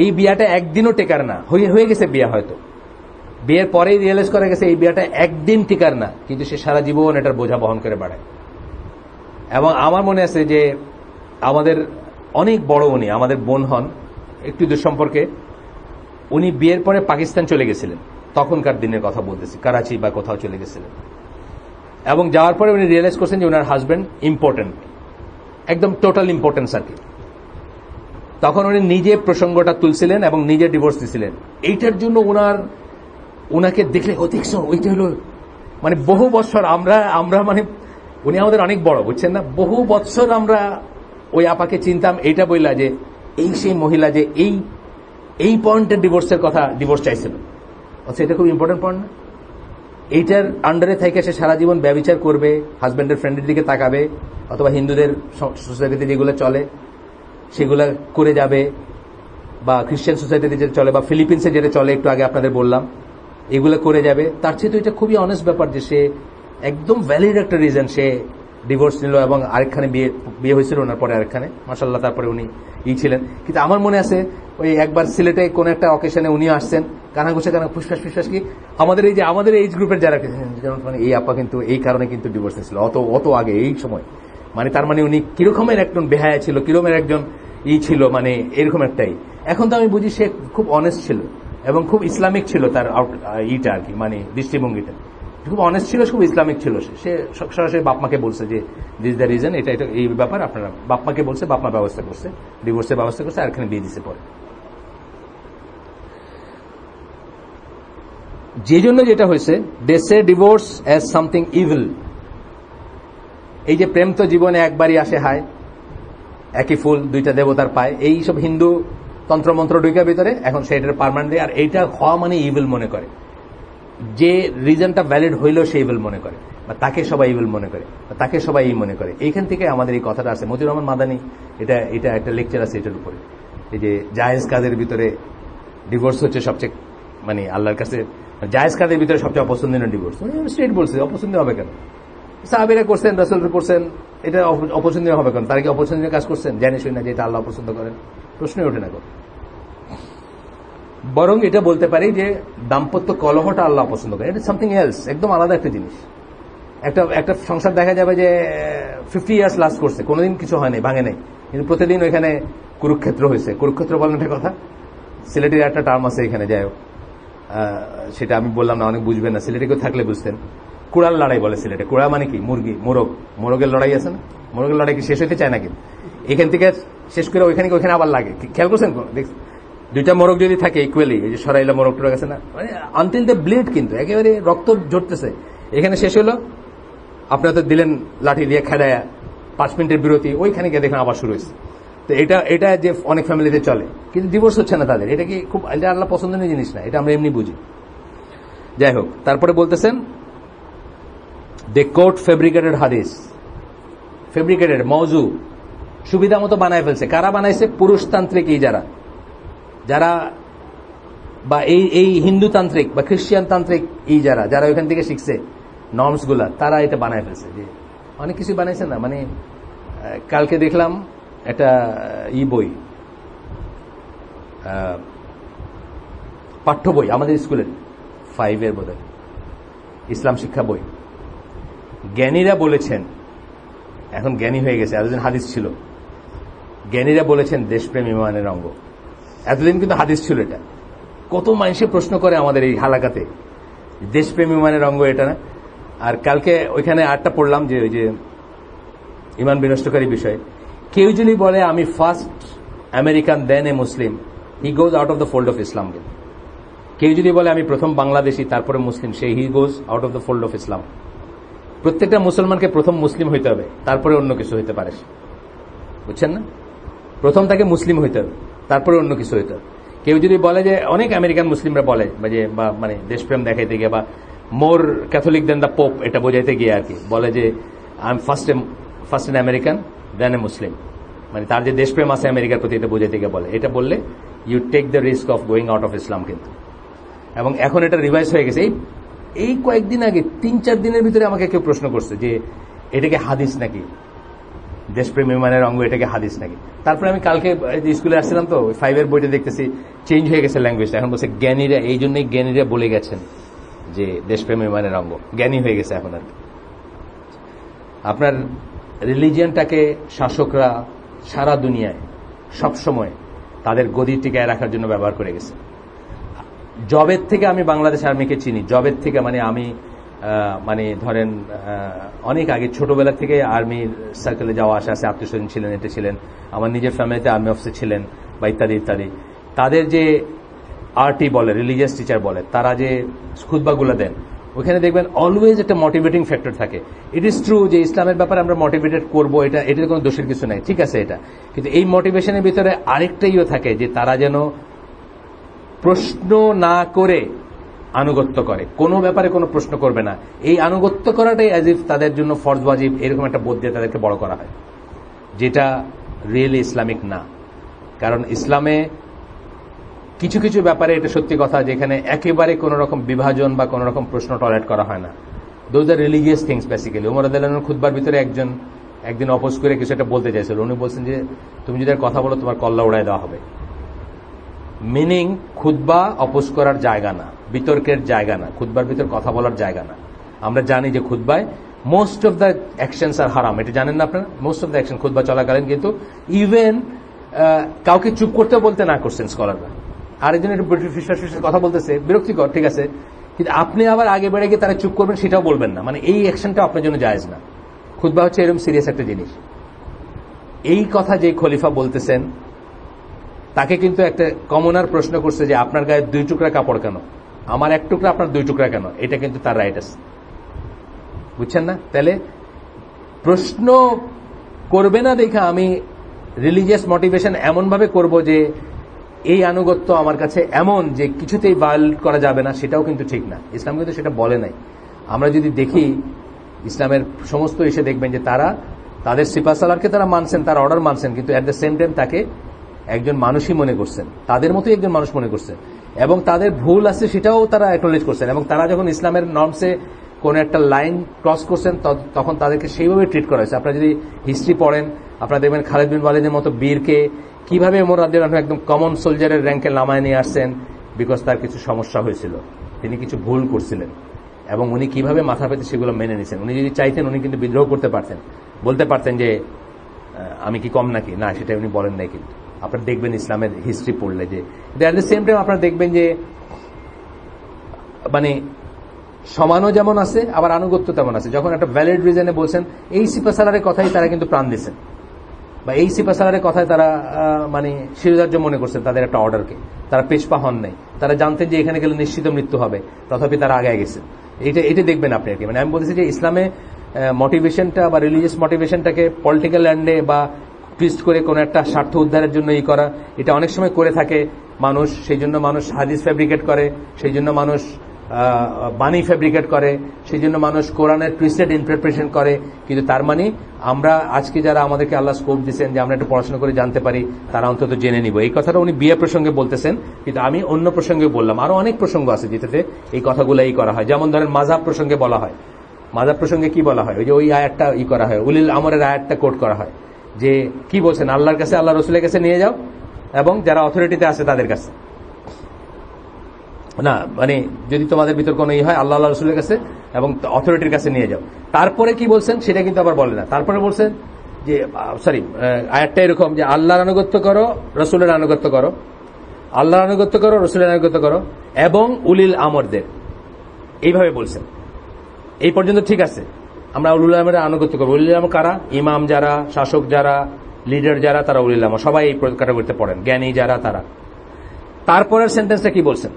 এই বিয়াটা একদিনও টেকার না, হয়ে গেছে বিয়া, হয়তো বিয়ের পরেই রিয়েলাইজ করা গেছে এই বিয়াটা একদিন টিকার না, কিন্তু সে সারা জীবন এটার বোঝা বহন করে বেড়ায়। এবং আমার মনে আছে যে আমাদের অনেক বড়, উনি আমাদের বোন হন, একটু দূর সম্পর্কে, উনি বিয়ের পরে পাকিস্তান চলে গেছিলেন, তখনকার দিনের কথা বলতেছি, করাচি বা কোথাও চলে গেছিলেন। এবং যাওয়ার পরে উনি রিয়েলাইজ করছেন যে ওনার হাজবেন্ড ইম্পর্টেন্ট, একদম টোটাল ইম্পর্টেন্স আর কি। তখন উনি নিজে প্রসঙ্গটা তুলছিলেন এবং নিজে ডিভোর্স দিছিলেন। এইটার জন্য ওনাকে দেখলে দেখছো, ওইটা হলো মানে বহু বছর আমরা মানে উনি আমাদের অনেক বড়, বুঝছেন না, বহু বছর আমরা ওই আপাকে চিনতাম, এইটা বললা যে এই সেই মহিলা যে এই পয়েন্টের ডিভোর্স চাইছিল। আচ্ছা, এটা খুব ইম্পর্টেন্ট পয়েন্ট না? এইটার আন্ডারে থেকে সে সারা জীবন ব্যভিচার করবে, হাজব্যান্ডের ফ্রেন্ডের দিকে তাকাবে, অথবা হিন্দুদের সোসাইটিতে যেগুলো চলে সেগুলা করে যাবে, বা খ্রিস্টান সোসাইটিতে যেটা চলে, বা ফিলিপিন্সে যেটা চলে একটু আগে আপনাদের বললাম, এগুলো করে যাবে। তার চেয়ে তো এটা খুবই অনেস্ট ব্যাপার যে সে একদম ভ্যালিড একটা রিজন, সে ডিভোর্স নিল এবং আরেকখানে বিয়ে হয়েছিল ওনার পরে আরেকখানে, মাশাআল্লাহ, তারপরে উনি ছিলেন। কিন্তু আমার মনে আছে ওই একবার সিলেটে কোন একটা অকেশনে উনিও আসছেন, কানাঘুষে ফুসফাস কি আমাদের এইজ গ্রুপের যারা, মানে এই আপা কিন্তু এই কারণে কিন্তু ডিভোর্স নিয়েছিল অত আগে, এই সময়, মানে তার মানে উনি কিরকমের একজন বেহায়া ছিল, কিরকমের একজন ছিল, মানে এরকম একটাই। এখন তো আমি বুঝি সে খুব অনেস্ট ছিল এবং খুব ইসলামিক ছিল তার ইটা আর কি, মানে দৃষ্টিভঙ্গিটা খুব অনেস্ট ছিল, খুব ইসলামিক ছিল। সে সরাসরি বাপমাকে বলছে যে দিস দ্য রিজন, এটা এই ব্যাপার, আপনারা বাপমাকে বলছে, বাপমা ব্যবস্থা করছে, ডিভোর্সের ব্যবস্থা করছে, আর এখানে বিয়ে দিছে পরে। যে জন্য যেটা হয়েছে, দে সে ডিভোর্স অ্যাজ সামথিং ইভিল। এই যে প্রেম তো জীবনে একবারই আসে, হায় একই ফুল দুইটা দেবতার পায়, এই সব হিন্দু তন্ত্রমন্ত্র ঢুকার ভিতরে এখন সেটার পার্মানেন্ট, আর এইটা হওয়া মানে ইভিল মনে করে। যে রিজনটা ভ্যালিড হইলেও সে ইভিল মনে করে, বা তাকে সবাই ইভিল মনে করে, বা তাকে সবাই এই মনে করে। এইখান থেকে আমাদের এই কথাটা আছে। মতিউর রহমান মাদানী এটা একটা লেকচার আছে এটার উপরে, এই যে জায়েজ কাদের ভিতরে ডিভোর্স হচ্ছে সবচেয়ে, মানে আল্লাহর কাছে জায়েজ কাদের ভিতরে সবচেয়ে অপছন্দনীয় ডিভোর্স। স্ট্রেট বলছে, অপছন্দনীয় হবে কেন? সাহাবীরা করছেন, রাসূল করছেন, এটা অপছন্দনীয় হবে কেন? তারা কি অপছন্দনীয় কাজ করছেন? জানি শুনি না যে এটা আল্লাহ পছন্দ করেন, প্রশ্নই ওঠে না। বরং এটা বলতে পারি যে দাম্পত্য কলহটা আল্লাহ পছন্দ করেন, এটা সামথিং এলস, একদম আলাদা একটা জিনিস। একটা একটা সংসার দেখা যাবে যে 50 ইয়ার্স লাস্ট করছে, কোনোদিন কিছু হয় নাই, ভাঙে নাই, কিন্তু প্রতিদিন ওইখানে কুরুক্ষেত্র হয়েছে। কুরুক্ষেত্র বলেন একটা কথা, সিলেটের একটা টার্ম আছে এখানে, যাই হোক সেটা আমি বললাম না, অনেক বুঝবেন না, সিলেটে কেউ থাকলে বুঝতেন। কুড়াল লড়াই বলে সিলেটে। কুড়া মানে কি? মুরগি, মোরগ। মোরগের লড়াই আছে না? মোরগের লড়াই কি শেষ হইতে চায় নাকি? এখান থেকে শেষ করে ওইখানে ওইখানে আবার লাগে। খেয়াল করছেন? দুইটা মোরগ যদি থাকে ইকুয়ালি, এই যে সরাইলা মোরগ টোরগ আছে না, মানে আনটিল দ্য ব্লেড, কিন্তু একেবারে রক্ত ঝরতেছে, এখানে শেষ হলো, আপনারা তো দিলেন লাঠি দিয়ে খেদায়া, 5 মিনিটের বিরতি, ওইখানে গিয়ে দেখেন আবার শুরু হয়েছে। তো এটা যে অনেক ফ্যামিলিতে চলে, কিন্তু ডিভোর্স হচ্ছে না তাদের। এটা কি খুব আল্লাহ পছন্দনীয় জিনিস না, এটা আমরা এমনি বুঝি। যাই হোক, তারপরে বলতেছেন দে কোট ফেব্রিকেটেড হাদিস। ফেব্রিকেটেড, মওজু, সুবিধা মতো বানায় ফেলছে। কারা বানাইছে? পুরুষতান্ত্রিক, এই যারা বা এই হিন্দুতান্ত্রিক বা খ্রিস্টান তান্ত্রিক, এই যারা ওইখান থেকে শিখছে নর্মস গুলা, তারা এটা বানায় ফেলছে। যে অনেক কিছু বানাইছে না, মানে কালকে দেখলাম একটা বই, পাঠ্য বই আমাদের স্কুলের 5 বোধহয়, ইসলাম শিক্ষা বই। জ্ঞানীরা বলেছেন, এখন জ্ঞানী হয়ে গেছে, এতদিন হাদিস ছিল, জ্ঞানীরা বলেছেন দেশপ্রেম ইমানের অঙ্গ। এতদিন কিন্তু হাদিস ছিল। এটা কত মানুষে প্রশ্ন করে আমাদের এই হালাকাতে, দেশপ্রেম ইমানের অঙ্গ এটা না। আর কালকে ওইখানে আরটা পড়লাম যে ওই যে ইমান বিনষ্টকারী বিষয়, কেউ যদি বলে আমি first American then a Muslim, he goes out of the fold of Islam. কেউ যদি বলে আমি প্রথম বাংলাদেশি তারপরে মুসলিম, সেই he goes out of the fold of Islam. প্রত্যেকটা মুসলমানকে প্রথম মুসলিম হইতে হবে, তারপরে অন্য কিছু হইতে পারে, বুঝছেন না? প্রথম তাকে মুসলিম হইতে হবে, তারপরে অন্য কিছু হইতে হবে। কেউ যদি বলে যে, অনেক আমেরিকান মুসলিমরা বলে যে, বা মানে দেশপ্রেম দেখাইতে গিয়ে বা more Catholic than the Pope এটা বোঝাইতে গিয়ে আর কি, বলে যে I am first an American then a Muslim, মানে তার যে দেশপ্রেম আছে আমেরিকার প্রতি এটা বোঝাইতে গিয়ে বলে। এটা বললে you take the risk of going out of Islam. কিন্তু এবং এখন এটা রিভাইজ হয়ে গেছে। এই কয়েকদিন আগে 3-4 দিনের ভিতরে আমাকে কেউ প্রশ্ন করছে যে এটাকে হাদিস নাকি, দেশপ্রেম ইমানের অঙ্গ, এটাকে হাদিস নাকি। তারপরে আমি কালকে স্কুলে আসছিলাম, তো 5 বইটা দেখতেছি চেঞ্জ হয়ে গেছে ল্যাঙ্গুয়েজটা। এখন বলছে জ্ঞানীরা, এই জন্যই জ্ঞানীরা বলে গেছেন যে দেশপ্রেম ইমানের অঙ্গ, জ্ঞানী হয়ে গেছে এখন। আর আপনার রিলিজিয়ানটাকে শাসকরা সারা দুনিয়ায় সবসময় তাদের গদি টিকায় রাখার জন্য ব্যবহার করে গেছে। জবের থেকে আমি বাংলাদেশ আর্মিকে চিনি, জবের থেকে মানে আমি মানে ধরেন অনেক আগে ছোটবেলা থেকে আর্মির সার্কেলে যাওয়া আসা আছে, আত্মীয় স্বজন ছিলেন, এটা ছিলেন, আমার নিজের ফ্যামিলিতে আর্মি অফিসার ছিলেন বা ইত্যাদি ইত্যাদি। তাদের যে আরটি বলে, রিলিজিয়াস টিচার বলে, তারা যে খুতবাগুলো দেন, ওখানে দেখবেন অলওয়েজ একটা মোটিভেটিং ফ্যাক্টর থাকে। ইট ইজ ট্রু যে ইসলামের ব্যাপারে আমরা মোটিভেটেড করবো, এটাতে কোনো দোষের কিছু নাই, ঠিক আছে এটা, কিন্তু এই মোটিভেশনের ভিতরে আরেকটাইও থাকে যে তারা যেন প্রশ্ন না করে আনুগত্য করে, কোনো ব্যাপারে কোনো প্রশ্ন করবে না। এই আনুগত্য করাটাই অ্যাজ ইফ তাদের জন্য ফরজ ওয়াজিব, এরকম একটা বোধ দিয়ে তাদেরকে বড় করা হয়, যেটা রিয়েলি ইসলামিক না। কারণ ইসলামে কিছু কিছু ব্যাপারে এটা সত্যি কথা, যেখানে একেবারে কোনো রকম বিভাজন বা কোনো রকম প্রশ্ন টলারেট করা হয় না। Those are religious things basically. Omar রাদিয়াল্লাহু আনহুর খুতবার ভিতরে একদিন অপোজ করে কিছু একটা বলতে চাইছিল। উনি বলছেন যে তুমি যদি কথা বলো তোমার কল্লা উড়ায় দেওয়া হবে। মিনিং, খুতবা অপোজ করার জায়গা না, বিতর্কের জায়গা না, খুতবার ভিতর কথা বলার জায়গা না। আমরা জানি যে খুতবায় মোস্ট অফ দ্য অ্যাকশনস আর হারাম, এটা জানেন না আপনারা? মোস্ট অফ দ্য অ্যাকশন খুতবা চলাকালীন, কিন্তু ইভেন কাউকে চুপ করতে বলতে না করছেন স্কলাররা। আরেকজন একটু ফিসফাস কথা বলতেছে, বিরক্তিকর, ঠিক আছে, কিন্তু আপনি আবার আগে বেড়ে গিয়ে তারা চুপ করবেন সেটাও বলবেন না, মানে এই অ্যাকশনটা আপনার জন্য জায়েজ না। খুতবা হচ্ছে এরকম সিরিয়াস একটা জিনিস। এই কথা যে খলিফা বলতেছেন, তাকে কিন্তু একটা কমনার প্রশ্ন করছে যে আপনার গায়ে 2 টুকরা কাপড় কেন, আমার 1 টুকরা, আপনার 2 টুকরা কেন? এটা কিন্তু তার রাইট আছে, বুঝছেন না? তাহলে প্রশ্ন করবে না দেখা আমি রিলিজিয়াস মোটিভেশন এমন ভাবে করব যে এই আনুগত্য আমার কাছে এমন যে কিছুতেই ভায়োলেট করা যাবে না, সেটাও কিন্তু ঠিক না। ইসলাম কিন্তু সেটা বলে নাই। আমরা যদি দেখি ইসলামের সমস্ত এসে দেখবেন যে তারা তাদের সিপাহসালারকে তারা মানছেন, তার অর্ডার মানছেন, কিন্তু অ্যাট দ্য সেম টাইম তাকে একজন মানুষই মনে করছেন, তাদের মতোই একজন মানুষ মনে করছেন, এবং তাদের ভুল আছে সেটাও তারা অ্যাকনোলেজ করছেন। এবং তারা যখন ইসলামের নর্মসে কোন একটা লাইন ক্রস করছেন, তখন তাদেরকে সেইভাবে ট্রিট করা হয়েছে। আপনারা যদি হিস্ট্রি পড়েন, আপনারা দেখবেন খালিদ বিন ওয়ালিদের মতো বীরকে কিভাবে ওমর রাদিয়াল্লাহু আনহু একদম কমন সোলজারের র্যাঙ্কে নামায় নিয়ে আসছেন, বিকজ তার কিছু সমস্যা হয়েছিল, তিনি কিছু ভুল করছিলেন। এবং উনি কিভাবে মাথা পেতে সেগুলো মেনে নিছেন। উনি যদি চাইতেন উনি কিন্তু বিদ্রোহ করতে পারতেন, বলতে পারতেন যে আমি কি কম নাকি, না সেটা উনি বলেন নাই। কিন্তু আপনারা দেখবেন ইসলামের হিস্ট্রি পড়লে যে অ্যাট দ্য সেম টাইম আপনারা দেখবেন যে মানে সমানও যেমন আছে আবার আনুগত্য তেমন আছে। যখন একটা ভ্যালিড রিজনে বলছেন এই সিপাসালারের কথাই তারা কিন্তু প্রাণ দিচ্ছেন, বা এই সিপাসালারের কথায় তারা মানে শিরোধার্য মনে করছেন তাদের একটা অর্ডারকে, তারা পেছপা হন নাই। তারা জানতেন যে এখানে গেলে নিশ্চিত মৃত্যু হবে, তথাপি তারা আগে গেছেন। এটা দেখবেন আপনি আর কি। মানে আমি বলতেছি যে ইসলামে মোটিভেশনটা বা রিলিজিয়াস মোটিভেশনটাকে পলিটিক্যাল ল্যান্ডে বা টুইস্ট করে কোনো একটা স্বার্থ উদ্ধারের জন্য করা, এটা অনেক সময় করে থাকে মানুষ। সেই জন্য মানুষ হাদিস ফ্যাব্রিকেট করে, সেই জন্য মানুষ বাণী ফ্যাব্রিকেট করে, সেই জন্য মানুষ কোরআনের টুইস্টেড ইন্টারপ্রিটেশন করে। কিন্তু তার মানে আমরা আজকে যারা আমাদেরকে আল্লাহ স্কোপ দিচ্ছেন যে আমরা একটু পড়াশোনা করে জানতে পারি, তারা অন্তত জেনে নিব। এই কথাটা উনি বিয়ে প্রসঙ্গে বলতেছেন, কিন্তু আমি অন্য প্রসঙ্গে বললাম। আরো অনেক প্রসঙ্গ আছে যেটাতে এই কথাগুলো করা হয়। যেমন ধরেন মাযহাব প্রসঙ্গে বলা হয়। মাযহাব প্রসঙ্গে কি বলা হয়? ওই যে ওই আয়াতটা করা হয়, উলিল আমরের আয়াতটা কোট করা হয়, যে কি বলছেন আল্লাহর কাছে, আল্লাহ রসুলের কাছে নিয়ে যাও, এবং যারা অথরিটিতে আছে তাদের কাছে না, মানে যদি তোমাদের ভিতর কোনো হয় আল্লাহ রসুলের কাছে এবং অথরিটির কাছে নিয়ে যাও। তারপরে কি বলছেন সেটা কিন্তু আবার বলে না। তারপরে বলছেন যে আয়াতটা এরকম যে আল্লাহর আনুগত্য করো, রসুলের আনুগত্য করো, আল্লাহর আনুগত্য করো, রসুলের আনুগত্য করো, এবং উলিল আমরদের, এইভাবে বলছেন। এই পর্যন্ত ঠিক আছে, আমরা উলিল আমরের আনুগত্য করবো। উলিল আমর কারা? ইমাম যারা, শাসক যারা, লিডার যারা, তারা উলিল আমর, সবাই এই ক্যাটাগরিতে পড়েন, জ্ঞানী যারা তারা। তারপরের সেন্টেন্সটা কি বলছেন?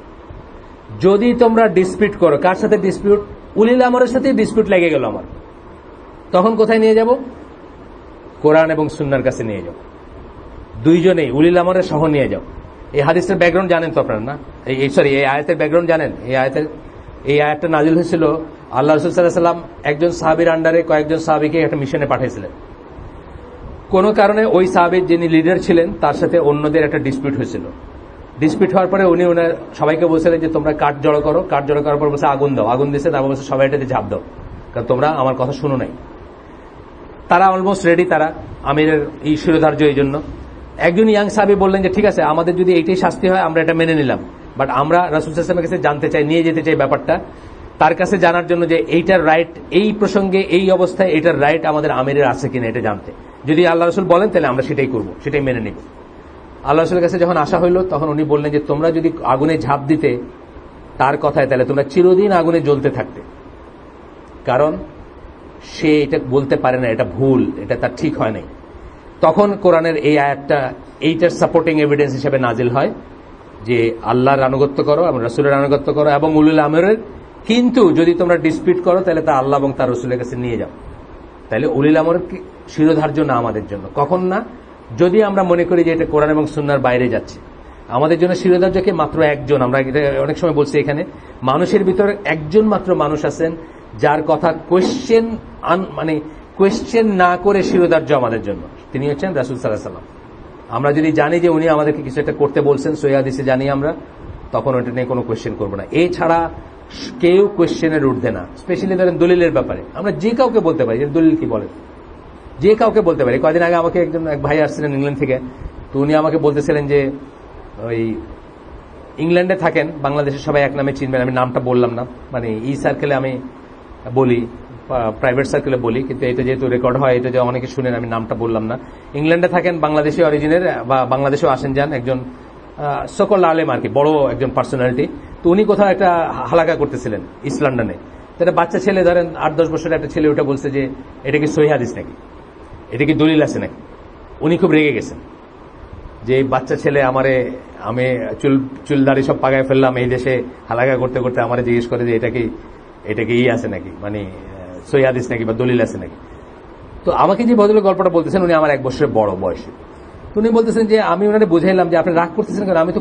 যদি তোমরা ডিসপিউট করো, কার সাথে ডিসপিউট? উলিল আমরের সাথে ডিসপিউট লেগে গেল আমার, তখন কোথায় নিয়ে যাব? কোরআন এবং সুন্নাহর কাছে নিয়ে যাও। দুইজনেই উলিল আমরের সহ নিয়ে যাও। এই হাদিসের ব্যাকগ্রাউন্ড জানেন তো আপনারা না? এই আয়াতের ব্যাকগ্রাউন্ড জানেন? এই আয়াতটা নাজিল হয়েছিল আল্লাহ রাসূল সাল্লাল্লাহু আলাইহি ওয়াসাল্লাম একজন সাহাবীর আন্ডারে কয়েকজন সাহাবীকে একটা মিশনে পাঠিয়েছিলেন। কোন কারণে ওই সাহাবীর যিনি লিডার ছিলেন তার সাথে অন্যদের একটা ডিসপিউট হয়েছিল। ডিসপিউট হওয়ার পরে উনি ওনার সবাইকে বলছিলেন যে তোমরা কাঠ জড়ো করো। কাঠ জড়ো করার পর বলছে আগুন দাও। আগুন দিয়েছে, তারপর বলছে সবাই এটাতে ঝাঁপ দাও, কারণ তোমরা আমার কথা শুনো নাই। তারা অলমোস্ট রেডি, তারা আমিরের এই শিরোধার্য। এই জন্য একজন ইয়াং সাহাবী বললেন যে ঠিক আছে, আমাদের যদি এইটাই শাস্তি হয় আমরা এটা মেনে নিলাম, বাট আমরা রাসূল সাল্লাল্লাহু আলাইহি ওয়াসাল্লামের কাছে জানতে চাই, নিয়ে যেতে চাই ব্যাপারটা, তার কাছে জানার জন্য যে এইটার রাইট, এই প্রসঙ্গে এই অবস্থায় এটার রাইট আমাদের আমিরের আছে কিনা এটা জানতে। যদি আল্লাহ রাসূল বলেন তাহলে আমরা সেটাই করব, সেটাই মেনে নিব। আল্লাহ রাসূলের কাছে যখন আসা হইল তখন উনি বললেন যে তোমরা যদি আগুনে ঝাঁপ দিতে তার কথায়, তাহলে তোমরা চিরদিন আগুনে জ্বলতে থাকতে, কারণ সে এটা বলতে পারে না, এটা ভুল, এটা তার ঠিক হয় নাই। তখন কোরআনের এই আয়াতটা এইটার সাপোর্টিং এভিডেন্স হিসেবে নাজিল হয় যে আল্লাহর আনুগত্য করো এবং রাসূলের আনুগত্য করো এবং উলুল আমরের, কিন্তু যদি তোমরা ডিসপিউট করো তাহলে তা আল্লাহ এবং তার রাসূলের কাছে নিয়ে যাও। তাহলে উলুল আমর শিরোধার্য না আমাদের জন্য, কখন না? যদি আমরা মনে করি যে এটা কোরআন এবং সুন্নাহর বাইরে যাচ্ছে। আমাদের জন্য শিরোধার্যকে মাত্র একজন, আমরা অনেক সময় বলছি এখানে, মানুষের ভিতরে একজন মাত্র মানুষ আছেন যার কথা কোয়েশ্চেন না করে শিরোধার্য আমাদের জন্য, তিনি হচ্ছেন রাসূল সাল্লাল্লাহু আলাইহি ওয়াসাল্লাম। আমরা যদি জানি যে উনি আমাদেরকে কিছু একটা করতে বলছেন, সহিহ হাদিসে জানি আমরা, তখন ওটা নিয়ে কোনো কোয়েশ্চেন করবো না। এছাড়া কেউ কোয়েশ্চেনের ঊর্ধ্বে না। স্পেশালি ধরেন দলিলের ব্যাপারে আমরা যে কাউকে বলতে পারি যে দলিল কি বলেন, যে কাউকে বলতে পারি। কয়েকদিন আগে আমাকে এক ভাই আসছিলেন ইংল্যান্ড থেকে, তো উনি আমাকে বলতেছিলেন যে ওই ইংল্যান্ডে থাকেন, বাংলাদেশের সবাই এক নামে চিনবেন, আমি নামটা বললাম না, মানে এই সার্কেলে আমি বলি, প্রাইভেট সার্কেলে বলি, কিন্তু এটা যেহেতু রেকর্ড হয়, এটা যে অনেকে শুনেন, আমি নামটা বললাম না। ইংল্যান্ডে থাকেন, বাংলাদেশি অরিজিনের, বা বাংলাদেশেও আসেন যান, একজন সকল আলেম আর কি, বড় একজন পার্সোনালিটি। তো উনি কোথাও একটা হালাকা করতেছিলেন ইস্ট লন্ডনে। তো একটা বাচ্চা ছেলে, ধরেন 8-10 বছরের একটা ছেলে, ওটা বলছে যে এটা কি সহিহ হাদিস নাকি, এটা কি দলিল আছে নাকি। উনি খুব রেগে গেছেন যে এই বাচ্চা ছেলে আমি চুলদারি সব পাকায় ফেললাম এই দেশে, হালাকা করতে করতে আমারে জিজ্ঞেস করে যে এটা কি আছে নাকি, মানে সহিহ হাদিস নাকি বা দলিল আছে নাকি। তো আমাকে যে ভদ্রলোক গল্পটা বলতেছেন, উনি আমার 1 বছরের বড় বয়সে। উনি বলতেছেন যে আমি ওনারে বুঝাইলাম যে আপনি রাগ করতেছেন কেন, আমি তো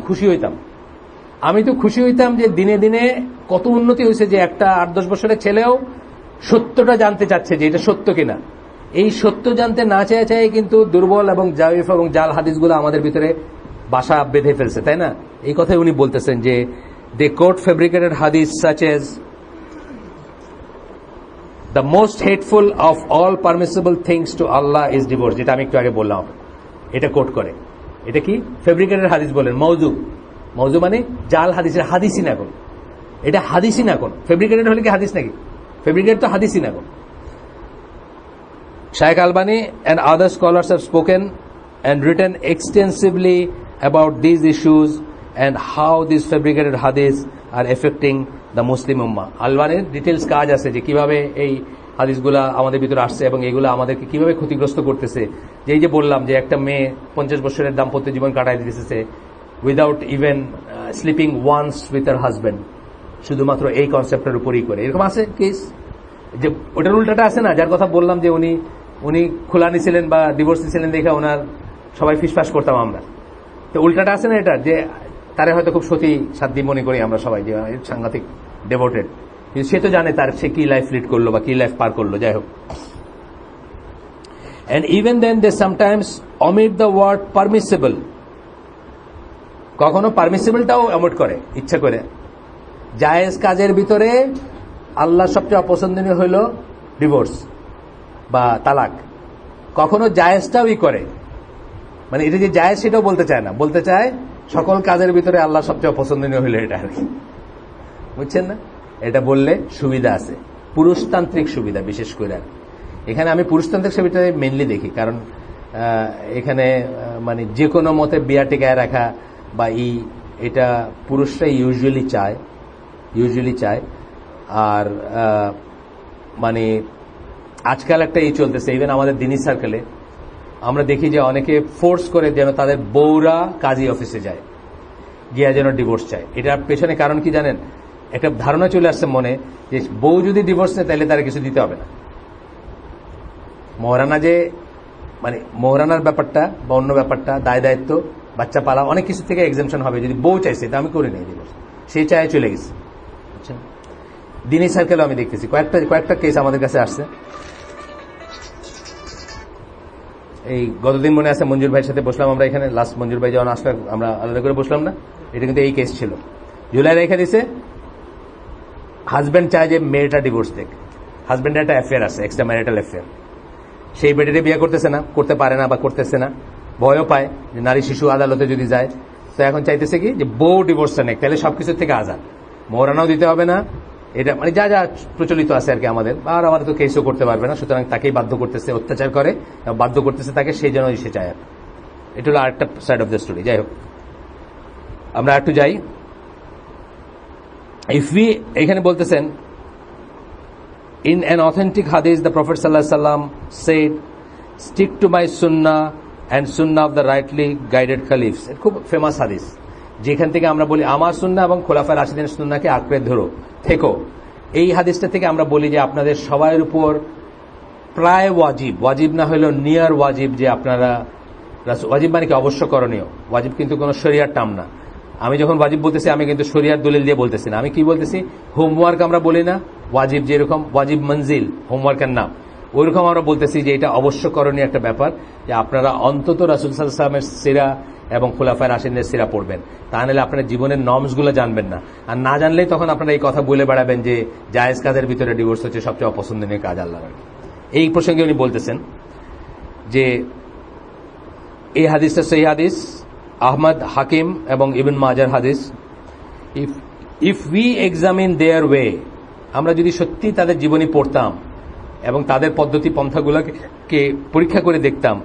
খুশি হইতাম যে দিনে দিনে কত উন্নতি হয়েছে, যে একটা 8-10 বছরের ছেলেও সত্যটা জানতে চাচ্ছে যে এটা সত্য কিনা। এই সত্য জানতে না চায় কিন্তু দুর্বল এবং জাইফ এবং জাল হাদিসগুলো আমাদের ভিতরে বাসা বেঁধে ফেলছে, তাই না? এই কথাই উনি বলতেছেন যে দে কোট ফেব্রিকেটেড হাদিস such as the most hateful of all permissible things to Allah is divorce, যেটা আমি একটু আগে বললাম, এটা কোট করে। এটা কি ফেব্রিকেটেড হাদিস বলেন, মওযু মানে জাল হাদিসের হাদিসই না, এটা হাদিসই না কোন, ফেব্রিকেটেড হলে কি হাদিস নাকি? ফেব্রিকেটেড তো হাদিসই না কোন। Shaykh Albani and other scholars have spoken and written extensively about these issues and how these fabricated hadiths are affecting the Muslim Ummah. আলবানির ডিটেলস কাজ আছে যে কিভাবে এই হাদিসগুলা আমাদের ভিতরে আসছে এবং এগুলো আমাদেরকে কিভাবে ক্ষতিগ্রস্ত করতেছে। যে এই যে বললাম যে একটা মেয়ে 50 বছরের দাম্পত্য জীবন কাটাই দিতেছে without even sleeping once with her husband, শুধুমাত্র এই কনসেপ্টের উপরই করে। এরকম আছে কেস, যে ওটার উল্টাটা আছে না, যার কথা বললাম যে উনি খোলা নিছিলেন বা ডিভোর্স নিছিলেন দেখে ওনার সবাই ফিসফাস করতাম আমরা। তো উল্টাটা আছে না এটার, যে তারে হয়তো খুব সতী সাধ্য মনে করি আমরা সবাই, যে সাংঘাতিক ডেভোটেড, কিন্তু সে তো জানে তার সে কি লাইফ লিড করলো বা কি লাইফ পার করলো, যাই হোক। And even then they sometimes omit the word permissible. কখনো পারমিসিবলটাও omit করে ইচ্ছা করে। জায়েজ কাজের ভিতরে আল্লাহ সবচেয়ে অপছন্দনীয় হইল ডিভোর্স বা তালাক, কখনো জায়েজটাওই করে, মানে এটা যে জায়েজ সেটাও বলতে চায় না, বলতে চায় সকল কাজের ভিতরে আল্লাহ সবচেয়ে অপছন্দনীয় হইল এটা আর কি, বুঝছেন না? এটা বললে সুবিধা আছে, পুরুষতান্ত্রিক সুবিধা বিশেষ করে। এখানে আমি পুরুষতান্ত্রিক সুবিধা মেনলি দেখি, কারণ এখানে মানে যে কোনো মতে বিয়া টিকায় রাখা বা এটা পুরুষরা ইউজুয়ালি চায়। আর মানে আজকাল একটা চলতেছে, ইভেন আমাদের দিনী সার্কেলে আমরা দেখি যে অনেকে ফোর্স করে যেন তাদের বউরা কাজী অফিসে যায়, গিয়া যেন ডিভোর্স চায়। এটার পেছনে কারণ কি জানেন? একটা ধারণা চলে আসছে মনে, যে বউ যদি ডিভোর্স নেয় তাহলে তারা কিছু দিতে হবে না। মহারানা যে মানে মহারানার ব্যাপারটা বা অন্য ব্যাপারটা, দায় দায়িত্ব, বাচ্চা পালা, অনেক কিছু থেকে এক্সাম্পশন হবে। যদি বউ চাইছে তা আমি করি নাই ডিভোর্স, সেই চায় চলে গেছে। দিনী সার্কেলও আমি দেখতেছি কয়েকটা কেস আমাদের কাছে আসছে। এই গতদিন মনে আছে মঞ্জুর ভাইয়ের সাথে বসলাম আমরা এখানে, লাস্ট মঞ্জুর ভাই যখন আসলে আমরা আলাদা করে বসলাম না, এটা কিন্তু এই কেস ছিল। জুলাই রেখে দিছে, হাজব্যান্ড চায় যে মেয়েটা ডিভোর্স দেখ, হাজব্যান্ডের একটা অ্যাফেয়ার আছে, এক্সট্রা ম্যারিটাল অ্যাফেয়ার, সেই বেটিতে বিয়ে করতেছে না, করতে পারে না বা করতেছে না, ভয়ও পায় যে নারী শিশু আদালতে যদি যায়। তো এখন চাইতেছে কি যে বউ ডিভোর্সটা নেক, তাহলে সবকিছুর থেকে আজাদ, মোহরানাও দিতে হবে না, এটা মানে যা যা প্রচলিত আছে আর কি আমাদের, আর আমাদের তো কেসও করতে পারবে না, সুতরাং তাকেই বাধ্য করতেছে, অত্যাচার করে বাধ্য করতেছে তাকে, সেই জন্য সে চায়। এটা হলো আরেকটা সাইড অফ দ্য স্টোরি। যাই হোক, আমরা একটু যাই। এখানে বলতেছেন, in an authentic hadith the Prophet sallallahu alaihi wasallam said, stick to my sunnah and sunnah of the rightly guided caliphs. এটা খুব ফেমাস হাদিস, যেখান থেকে আমরা বলি আমার সুন্নাহ এবং খোলাফায়ে রাশিদিনের সুন্নাহকে আঁকড়ে ধরো থেকো। এই হাদিসটা থেকে আমরা বলি যে আপনাদের সবার উপর প্রায় ওয়াজিব না হলেও নিয়ার ওয়াজিব, যে আপনারা ওয়াজিব মানে কি অবশ্য করণীয়, ওয়াজিব কিন্তু কোনো শরিয়ার টার্ম না। আমি যখন ওয়াজিব বলতেছি আমি কিন্তু শরিয়ার দলিল দিয়ে বলতেছি না, আমি কি বলতেছি, হোমওয়ার্ক আমরা বলি না, ওয়াজিব যেরকম ওয়াজিব মঞ্জিল হোমওয়ার্কের নাম, ওইরকম আমরা বলতেছি যে এটা অবশ্য করণীয় একটা ব্যাপার, যে আপনারা অন্তত রাসূল সাল্লাল্লাহু আলাইহি ওয়াসাল্লামের সিরা এবং খোলাফায়ে রাশিদিনের সিরা পড়বেন, তা নাহলে আপনার জীবনের নর্মসগুলো জানবেন না, আর না জানলেই তখন আপনারা এই কথা বলে বেড়াবেন যে জায়েজ কাজের ভিতরে ডিভোর্স হচ্ছে সবচেয়ে অপছন্দনীয় কাজ আল্লাহর। এই প্রসঙ্গে উনি বলতেছেন যে এই হাদিসটা সহিহ হাদিস, আহমদ, হাকিম এবং ইবনে মাজার হাদিস। If we examine there way, আমরা যদি সত্যি তাদের জীবনী পড়তাম এবং তাদের পদ্ধতি পন্থাগুলোকে পরীক্ষা করে দেখতাম,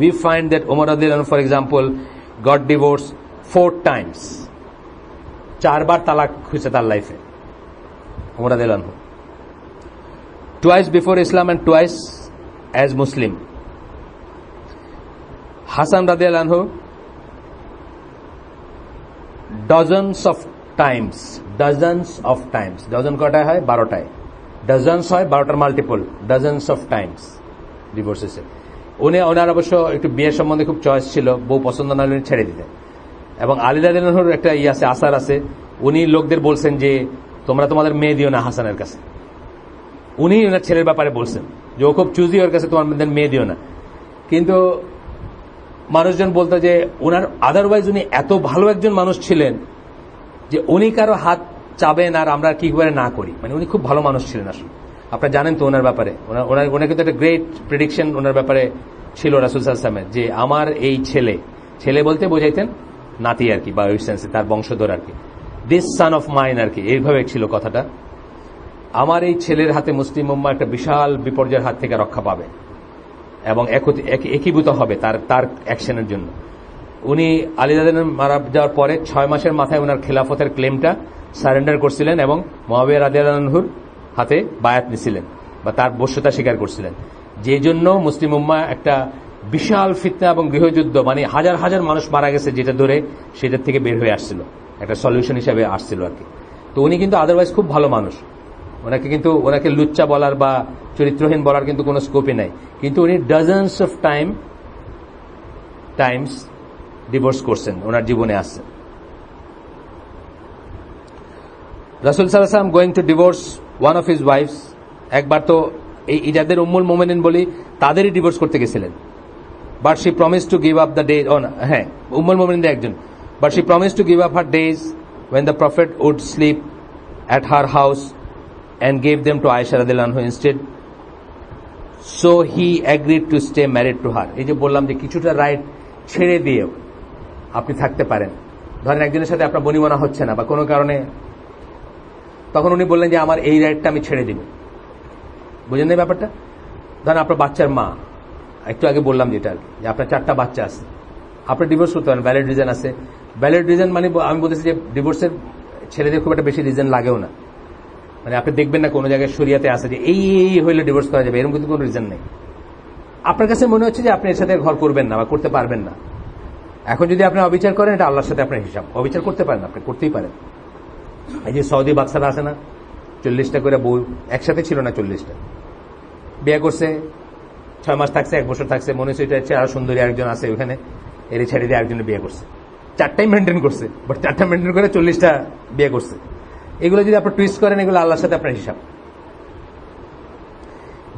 we find that Umar radhiyallahu anhu, for example, got divorced 4 times. 4 বার তালাক হয়েছে তার লাইফে Umar radhiyallahu anhu, twice before Islam and twice as Muslim. Hasan radhiyallahu anhu, dozens of times, dozen কটায় হয় 12টায়, dozens হয় 12টার multiple, dozens of times divorce হয়েছে। ওনার অবশ্য একটু বিয়ের সম্বন্ধে খুব চয়েস ছিল, বউ পছন্দ না হলে ছেড়ে দিতেন। এবং আলী রাদিয়াল্লাহু আনহুর একটা আছে, আসার আছে, উনি লোকদের বলছেন যে তোমরা তোমাদের মেয়ে দিও না হাসানের কাছে। উনি ওনার ছেলের ব্যাপারে বলছেন যে ও খুব চুজি, ওর কাছে তোমাদের মেয়ে দিও না। কিন্তু মানুষজন বলতো যে ওনার আদারওয়াইজ উনি এত ভালো একজন মানুষ ছিলেন যে উনি কারো হাত চাবেন আর আমরা কি করে না করি, মানে উনি খুব ভালো মানুষ ছিলেন। আসলে আপনারা জানেন তো ওনার ব্যাপারে, ওনার কিন্তু একটা গ্রেট প্রেডিকশন ওনার ব্যাপারে ছিল রাসূল সাল্লাল্লাহু আলাইহি ওয়াসাল্লামের, যে আমার এই ছেলে বলতে বোঝাইতেন নাতি আর কি, বা ওই সেন্সে তার বংশধর আর কি, দিস সান অফ মাইন আর কি, এইভাবে ছিল কথাটা। আমার এই ছেলের হাতে মুসলিম উম্মাহ একটা বিশাল বিপর্যয়ের হাত থেকে রক্ষা পাবে এবং একীভূত হবে তার অ্যাকশনের জন্য। উনি আলী রাদিয়াল্লাহু মারা যাওয়ার পরে 6 মাসের মাথায় ওনার খেলাফতের ক্লেমটা সারেন্ডার করছিলেন এবং মুআবিয়া রাদিয়াল্লাহু আনহুর হাতে বায়াত নিছিলেন বা তার বশ্যতা স্বীকার করছিলেন, যে জন্য মুসলিম উম্মাহ একটা বিশাল ফিতনা এবং গৃহযুদ্ধ, মানে হাজার হাজার মানুষ মারা গেছে যেটা ধরে সেটার থেকে বের হয়ে আসছিল, একটা সলিউশন হিসেবে আসছিল আর কি। তো উনি কিন্তু আদারওয়াইজ খুব ভালো মানুষ, ওনাকে লুচ্চা বলার বা চরিত্রহীন বলার কিন্তু কোনো স্কোপই নাই, কিন্তু উনি ডজনস অফ টাইমস ডিভোর্স করছেন, ওনার জীবনে আসছেন। রাসূল সাল্লাল্লাহু আলাইহি ওয়াসাল্লাম going to divorce one of his wife's, একবার তো এই যাদের উম্মুল মুমিনিন বলি তাদেরই ডিভোর্স করতে গেছিলেন, but she promise to give up the day, হ্যাঁ উম্মুল মুমিনিনদের একজন, but she promise to give up her days when the prophet would sleep at her house and gave them to Aisha radhiyallahu anha instead, so he agreed to stay married to her. এই যে বললাম যে কিছুটা right ছেড়ে দিয়ে আপনি থাকতে পারেন, ধরেন একজনের সাথে আপনার বনিবনা হচ্ছে না বা কোনো কারণে, তখন উনি বললেন যে আমার এই রাইটটা আমি ছেড়ে দিব। বুঝেন না ব্যাপারটা? ধরেন আপনার বাচ্চার মা, একটু আগে বললাম যেটা যে আপনার 4টা বাচ্চা আছে, আপনি ডিভোর্স করতে পারেন, ভ্যালিড রিজন আছে। ভ্যালিড রিজন মানে আমি বলতেছি যে ডিভোর্সের ছেলেদের খুব একটা বেশি রিজন লাগেও না, মানে আপনি দেখবেন না কোনো জায়গায় শরিয়াতে আছে যে এই হইলে ডিভোর্স করা যাবে, এরকম কিন্তু কোনো রিজন নেই। আপনার কাছে মনে হচ্ছে যে আপনি এর সাথে ঘর করবেন না বা করতে পারবেন না, এখন যদি আপনি অবিচার করেন এটা আল্লাহর সাথে আপনার হিসাব, অবিচার করতে পারেন, আপনি করতেই পারেন। এই যে সৌদি বাদশারা আছে না, 40টা করে বউ একসাথে ছিল না, 40টা বিয়ে করছে, 6 মাস থাকছে, 1 বছর থাকছে, মনে হচ্ছে এটা হচ্ছে আরো সুন্দরী আরেকজন আছে ওখানে, এর ছেড়ে দিয়ে আরেকজনে বিয়ে করছে, 4টাই মেনটেন করছে, বাট 4টা মেনটেন করে 40টা বিয়ে করছে। এগুলো যদি আপনি টুইস্ট করেন, এগুলো আল্লাহর সাথে আপনার হিসাব।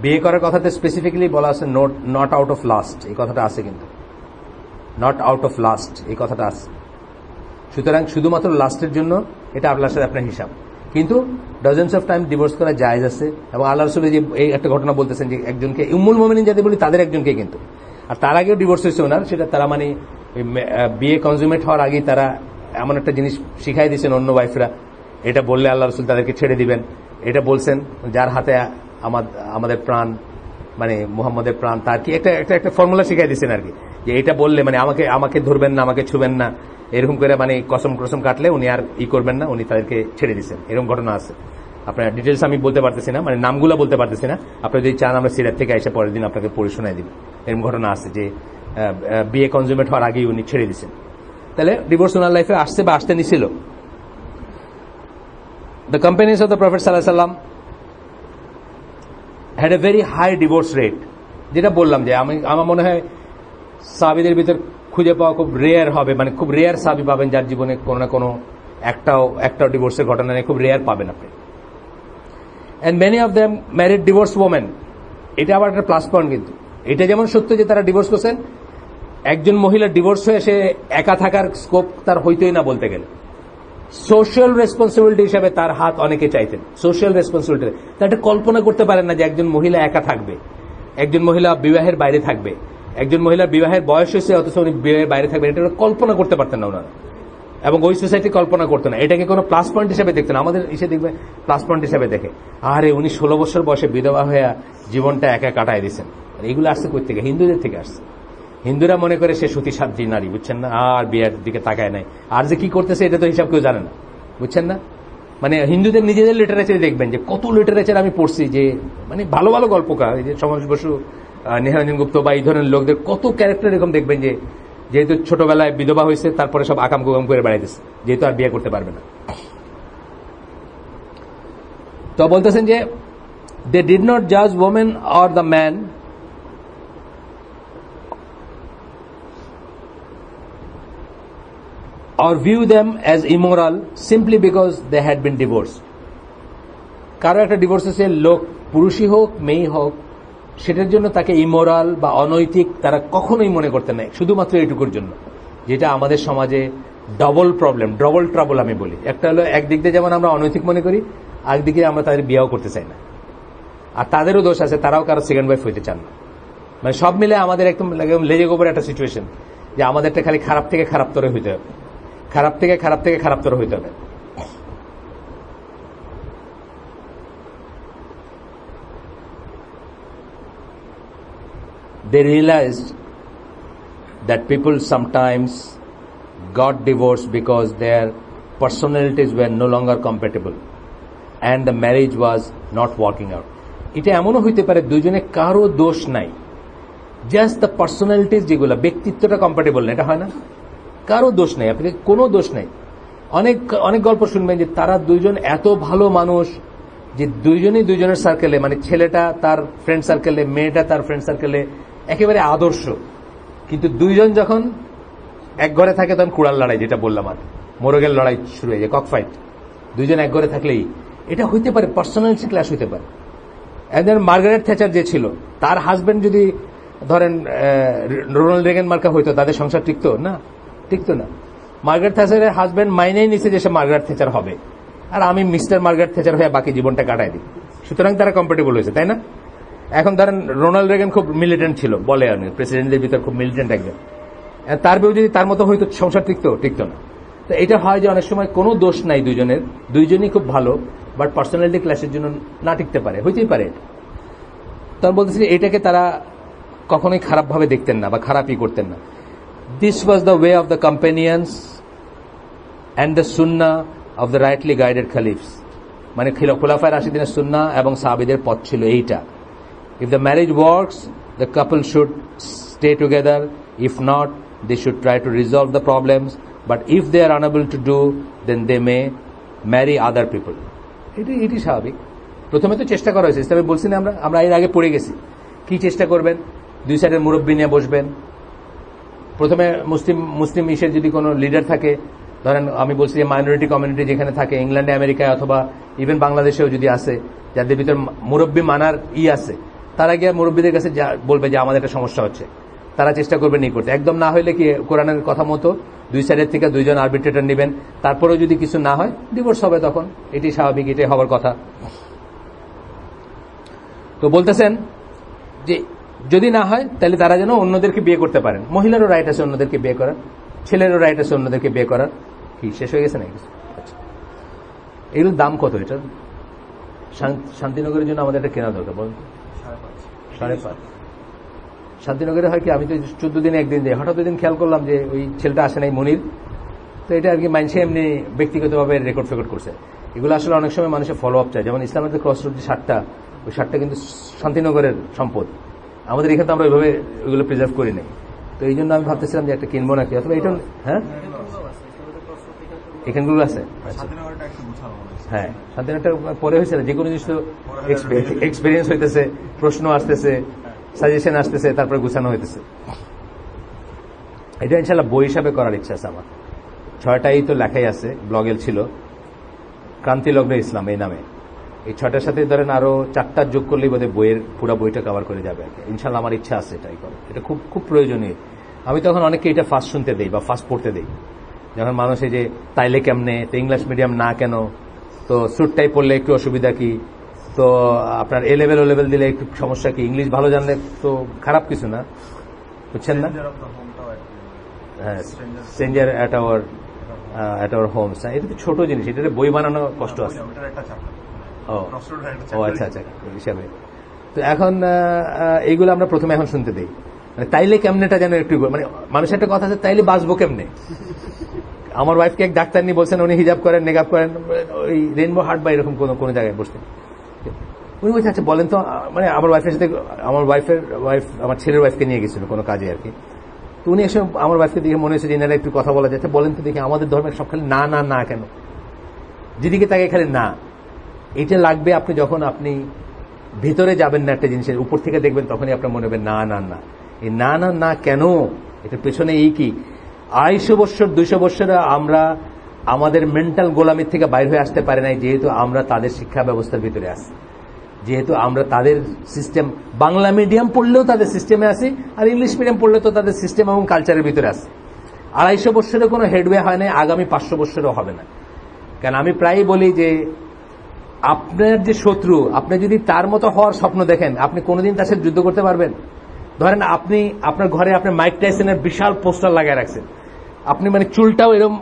বিয়ে করার কথাতে স্পেসিফিক্যালি বলা আছে নট আউট অফ লাস্ট, এই কথাটা আছে, কিন্তু নট আউট অফ লাস্ট এই কথাটা আছে। সুতরাং শুধুমাত্র লাস্টের জন্য এটা আল্লাহর সাথে আপনার হিসাব, কিন্তু ডজনস অফ টাইম ডিভোর্স করা জায়েজ আছে। এবং আল্লাহ রাসূল যে এই একটা ঘটনা বলতেছেন যে একজনকে উম্মুল মুমিনিন যাদের বলি তাদের একজনকে, কিন্তু আর তার আগেও ডিভোর্স হয়েছে ওনার, সেটা তারা মানে বিয়ে কনজুমেট হওয়ার আগেই তারা এমন একটা জিনিস শিখাই দিয়েছেন অন্য ওয়াইফরা, এটা বললে আল্লাহ রাসূল তাদেরকে ছেড়ে দিবেন। এটা বলছেন যার হাতে আমাদের প্রাণ, মানে মুহাম্মদের প্রাণ, তার কি একটা ফর্মুলা শিখাই দিয়েছেন আর কি, যে এটা বললে মানে আমাকে ধরবেন না, আমাকে ছুবেন না, এরকম করে মানে কসম কাটলে উনি আর করবেন না, উনি তাদেরকে ছেড়ে দিচ্ছেন। এরকম ঘটনা আছে, আপনার ডিটেলস আমি বলতে পারতেছি না, মানে নামগুলো বলতে পারতেছি না, আপনি যদি চান আমরা সিরাত থেকে এসে পরের দিন আপনাকে পড়ে শোনাই দিব। এরকম ঘটনা আছে যে বিয়ে কনজুমেট হওয়ার আগেই উনি ছেড়ে দিচ্ছেন। তাহলে ডিভোর্স ওনার লাইফে আসছে বা আসতে নিছিল। The companies of the prophet সাল্লাল্লাহু আলাইহি ওয়াসাল্লাম had a very high divorce rate, যেটা বললাম যে আমার মনে হয় সাহাবীদের ভিতর খুঁজে পাওয়া খুব রেয়ার হবে, মানে খুব রেয়ার সাহাবী পাবেন যার জীবনে কোনো না কোনো একটাও ডিভোর্সের ঘটনা নেই, খুব রেয়ার পাবেন আপনি। And many of them married divorce women, এটা আবার একটা প্লাস পয়েন্ট, কিন্তু এটা যেমন সত্য যে তারা ডিভোর্স করছেন, একজন মহিলা ডিভোর্স হয়ে সে একা থাকার স্কোপ তার হইতোই না বলতে গেলে। সোশ্যাল রেসপন্সিবিলিটি হিসাবে তার হাত অনেকে চাইতেন, সোশ্যাল রেসপন্সিবিলিটি তা একটা কল্পনা করতে পারেন না যে একজন মহিলা একা থাকবে, একজন মহিলা বিবাহের বাইরে থাকবে, একজন মহিলার বিবাহের বয়স হয়েছে অথচ উনি বিবাহের বাইরে থাকবেন, এটা কল্পনা করতে পারতেন না ওনারা, এবং ওই সোসাইটি কল্পনা করতো না, এটাকে কোনো প্লাস পয়েন্ট হিসেবে দেখতেন। আমাদের এসে দেখবে প্লাস পয়েন্ট হিসেবে দেখে, আরে উনি 16 বছর বয়সে বিধবা হয়ে জীবনটা একা কাটায় দিচ্ছেন। এগুলো আসছে কই থেকে? হিন্দুদের থেকে আসছে। হিন্দুরা মনে করে সে সতী সাধ্বী নারী, বুঝছেন না, আর বিয়ের দিকে তাকায় নাই, আর যে কি করতেছে এটা তো হিসাব কেউ জানে না, বুঝছেন না। মানে হিন্দুদের নিজেদের লিটারেচারে দেখবেন যে কত লিটারেচার আমি পড়ছি, যে মানে ভালো ভালো গল্পকার, এই যে সমাজ বসু, নেহারঞ্জন গুপ্ত বা এই ধরনের লোকদের কত ক্যারেক্টার এরকম দেখবেন যে যেহেতু ছোটবেলায় বিধবা হয়েছে তারপরে সব আকাম কুকাম করে বেড়াইতেছে, যেহেতু আর বিয়ে করতে পারবে না। তো বলতেছেন যে দে ডিড নট জাজ women or the man or view them as immoral simply because they had been divorced. কারো একটা ডিভোর্স হয়েছে, লোক পুরুষই হোক মেয়েই হোক, সেটার জন্য তাকে ইমোরাল বা অনৈতিক তারা কখনোই মনে করতে নাই, শুধুমাত্র এইটুকুর জন্য, যেটা আমাদের সমাজে ডবল প্রবলেম, ডবল ট্রাবল আমি বলি। একটা হলো একদিক দিয়ে যেমন আমরা অনৈতিক মনে করি, আরেকদিকে আমরা তাদের বিয়েও করতে চাই না, আর তাদেরও দোষ আছে, তারাও কারো সেকেন্ড ওয়াইফ হইতে চান না। মানে সব মিলে আমাদের একদম লেজে গোবর একটা সিচুয়েশন, যে আমাদেরটা খালি খারাপ থেকে খারাপতর হইতে হবে, খারাপ থেকে খারাপতর হইতে হবে। they realized that people sometimes got divorced because their personalities were no longer compatible and the marriage was not working out. এটা এমনও হইতে পারে দুইজনে কারো দোষ নাই, জাস্ট দ্য পার্সোনালিটিস যেগুলো, ব্যক্তিত্বটা কম্প্যাটেবল না, এটা হয় না? কারো দোষ নাই, আপনি কোনো দোষ নাই। অনেক অনেক গল্প শুনবেন যে তারা দুইজন এত ভালো মানুষ যে দুইজনই দুইজনের সার্কেলে, মানে ছেলেটা তার ফ্রেন্ড সার্কেলে, মেয়েটা তার ফ্রেন্ড সার্কেলে একেবারে আদর্শ, কিন্তু দুইজন যখন এক ঘরে থাকে তখন কুড়াল লড়াই, যেটা বললাম, আর মোরগের লড়াই শুরু হয়ে যায়, কক ফাইট। দুইজন এক ঘরে থাকলেই এটা হইতে পারে, পার্সোনালিটি ক্লাশ হইতে পারে। একজন মার্গারেট থ্যাচার যে ছিল, তার হাজবেন্ড যদি ধরেন রোনাল্ড রেগান মার্কা হইতো, তাদের সংসার টিকতো না? টিকতো না। মার্গারেট থ্যাচারের হাজবেন্ড মাইনেই নিছে যে সে মার্গারেট থ্যাচার হবে, আর আমি মিস্টার মার্গারেট থ্যাচার হয়ে বাকি জীবনটা কাটাই দিই, সুতরাং তারা কম্পেটেবল হয়েছে, তাই না? এখন ধরেন রোনাল্ড রেগান খুব মিলিটেন্ট ছিল, বলে আর প্রেসিডেন্টদের ভিতর খুব মিলিটেন্ট একজন, তার বিরুদ্ধে যদি তার মতো হয়তো সংসার টিকতো না। তো এটা হয় যে অনেক সময় কোনো দোষ নাই দুজনের, দুইজনই খুব ভালো, বাট পার্সোনালিটি ক্লাসের জন্য না টিকতে পারে, হইতেই পারে। তখন বলতেছি এটাকে তারা কখনোই খারাপভাবে দেখতেন না বা খারাপই করতেন না। This was the way of the companions and the সুন্না অফ দ্য রাইটলি গাইডেড খালিফস, মানে খুলাফায়ে রাশিদিনের সুন্না এবং সাহাবীদের পথ ছিল এইটা। If the marriage works, the couple should stay together, if not they should try to resolve the problems, but if they are unable to do, then they may marry other people. এটি স্বাভাবিক। প্রথমে তো চেষ্টা করা হয়েছে, ইসলামে বলছি না আমরা এর আগে পড়ে গেছি কি চেষ্টা করবেন। দুই সাইডের মুরব্বী নিয়ে বসবেন। প্রথমে মুসলিম ইসের যদি কোনো লিডার থাকে, ধরেন আমি বলছি যে মাইনরিটি কমিউনিটি যেখানে থাকে, ইংল্যান্ডে, আমেরিকায় অথবা ইভেন বাংলাদেশেও যদি আসে, যাদের ভিতর মুরব্বী মানার আছে, তারা গিয়ে মুরব্বীদের কাছে বলবে যে আমাদের একটা সমস্যা হচ্ছে, তারা চেষ্টা করবেন এই করতে। একদম না হইলে কি কোরআনের কথা মতো দুই সাইডের থেকে দুইজন আরবিট্রেটর নেবেন, তারপরেও যদি কিছু না হয় ডিভোর্স হবে, তখন এটি স্বাভাবিক, এটাই হওয়ার কথা। তো বলতেছেন যে যদি না হয় তাহলে তারা যেন অন্যদেরকে বিয়ে করতে পারেন। মহিলারও রাইট আছে অন্যদেরকে বিয়ে করার, ছেলেরও রাইট আছে অন্যদেরকে বিয়ে করার। কি শেষ হয়ে গেছে নাকি? আচ্ছা, এগুলোর দাম কত? এটা শান্তিনগরের জন্য আমাদের এটা কেনা দরকার, বলুন। 5.5। শান্তিনগরে হয় কি, আমি তো 14 দিনে একদিন যাই, হঠাৎ দিন খেয়াল করলাম যে ওই ছেলেটা আসে নাই, মনির। তো এটা আর কি মানুষে এমনি ব্যক্তিগতভাবে রেকর্ড করছে। এগুলো আসলে অনেক সময় মানুষের ফলো আপ চায়। যেমন ইসলামের ক্রস রোড যে 7টা, ওই 7টা কিন্তু শান্তিনগরের সম্পদ। আমাদের এখানে তো আমরা ওইভাবে ওইগুলো প্রিজার্ভ করি নাই। তো এই জন্য আমি ভাবতেছিলাম যে একটা কিনবো নাকি, অথবা এটা। হ্যাঁ, এখানগুলো আছে। হ্যাঁ, শান্তিনগরটা পরে হয়েছে না, যে কোনো জিনিস তো এক্সপিরিয়েন্স হইতেছে, প্রশ্ন আসতেছে, সাজেশন আসতেছে, তারপরে গুছানো হইতেছে। এটা ইনশাল্লাহ বই হিসাবে করার ইচ্ছা আছে আমার। 6টাই তো লেখাই আছে, ব্লগের ছিল, ক্রান্তিলগ্ন ইসলাম এই নামে। এই 6টার সাথে ধরেন আরো 4টা যোগ করলেই বোধহয় বইয়ের পুরো বইটা কভার করে যাবে। ইনশাল্লাহ আমার ইচ্ছা আছে এটাই করে, এটা খুব খুব প্রয়োজনীয়। আমি তখন অনেকে এটা ফার্স্ট শুনতে দেই বা ফার্স্ট পড়তে দেই, যখন মানুষ এই যে তাইলে কেমনে, তো ইংলিশ মিডিয়াম না কেন, তো স্যুটটাই পড়লে একটু অসুবিধা কি, তো আপনার এ লেভেল ও লেভেল দিলে একটু সমস্যা কি, ইংলিশ ভালো জানলে তো খারাপ কিছু না, বুঝছেন না? হ্যাঁ, স্ট্রেঞ্জার অ্যাট আওয়ার হোমস, এটা তো ছোট জিনিস, এটা বই বানানো কষ্ট আছে। ও আচ্ছা আচ্ছা, হিসাবে তো এখন এইগুলো আমরা প্রথমে এখন শুনতে দিই। মানে তাইলে কেমনেটা যেন একটু, মানে মানুষের একটা কথা আছে, তাইলে বাঁচবো কেমনে। আমার ওয়াইফকে এক ডাক্তার নিয়ে বলছেন, উনি হিজাব করেন, নেগাব করেন, ওই রেইনবো হার্ট বা এরকম কোনো জায়গায় বসতেন। উনি বলছেন আচ্ছা বলেন তো, মানে আমার ওয়াইফের সাথে আমার ছেলের ওয়াইফকে নিয়ে গেছিল কোনো কাজে আর কি। তো উনি এসে আমার ওয়াইফকে দেখে মনে হয়েছে যে এনারা একটু কথা বলা যাচ্ছে, বলেন তো দেখি আমাদের ধর্মের সব খালি না না না কেন, যেদিকে তাকে খালি না। এটা লাগবে আপনি যখন আপনি ভেতরে যাবেন না একটা জিনিসের, উপর থেকে দেখবেন, তখনই আপনার মনে হবে না না না। এই না না না কেন, এটার পেছনে এই কি 250 বছর 200 বছরে আমরা আমাদের মেন্টাল গোলামির থেকে বাইর হয়ে আসতে পারি নাই, যেহেতু আমরা তাদের শিক্ষা ব্যবস্থার ভিতরে আছি, যেহেতু আমরা তাদের সিস্টেম, বাংলা মিডিয়াম পড়লেও তাদের সিস্টেমে আছি, আর ইংলিশ মিডিয়াম পড়লে তো তাদের সিস্টেম এবং কালচারের ভিতরে আছে। 250 বছরে কোনো হেডওয়ে হয় নাই, আগামী 500 বছরেও হবে না। কারণ আমি প্রায়ই বলি যে আপনার যে শত্রু, আপনি যদি তার মতো হওয়ার স্বপ্ন দেখেন, আপনি কোনোদিন তার সাথে যুদ্ধ করতে পারবেন? ধরেন আপনি আপনার ঘরে আপনি মাইক টাইসনের বিশাল পোস্টার লাগিয়ে রাখছেন, আপনি মানে চুলটাও এরকম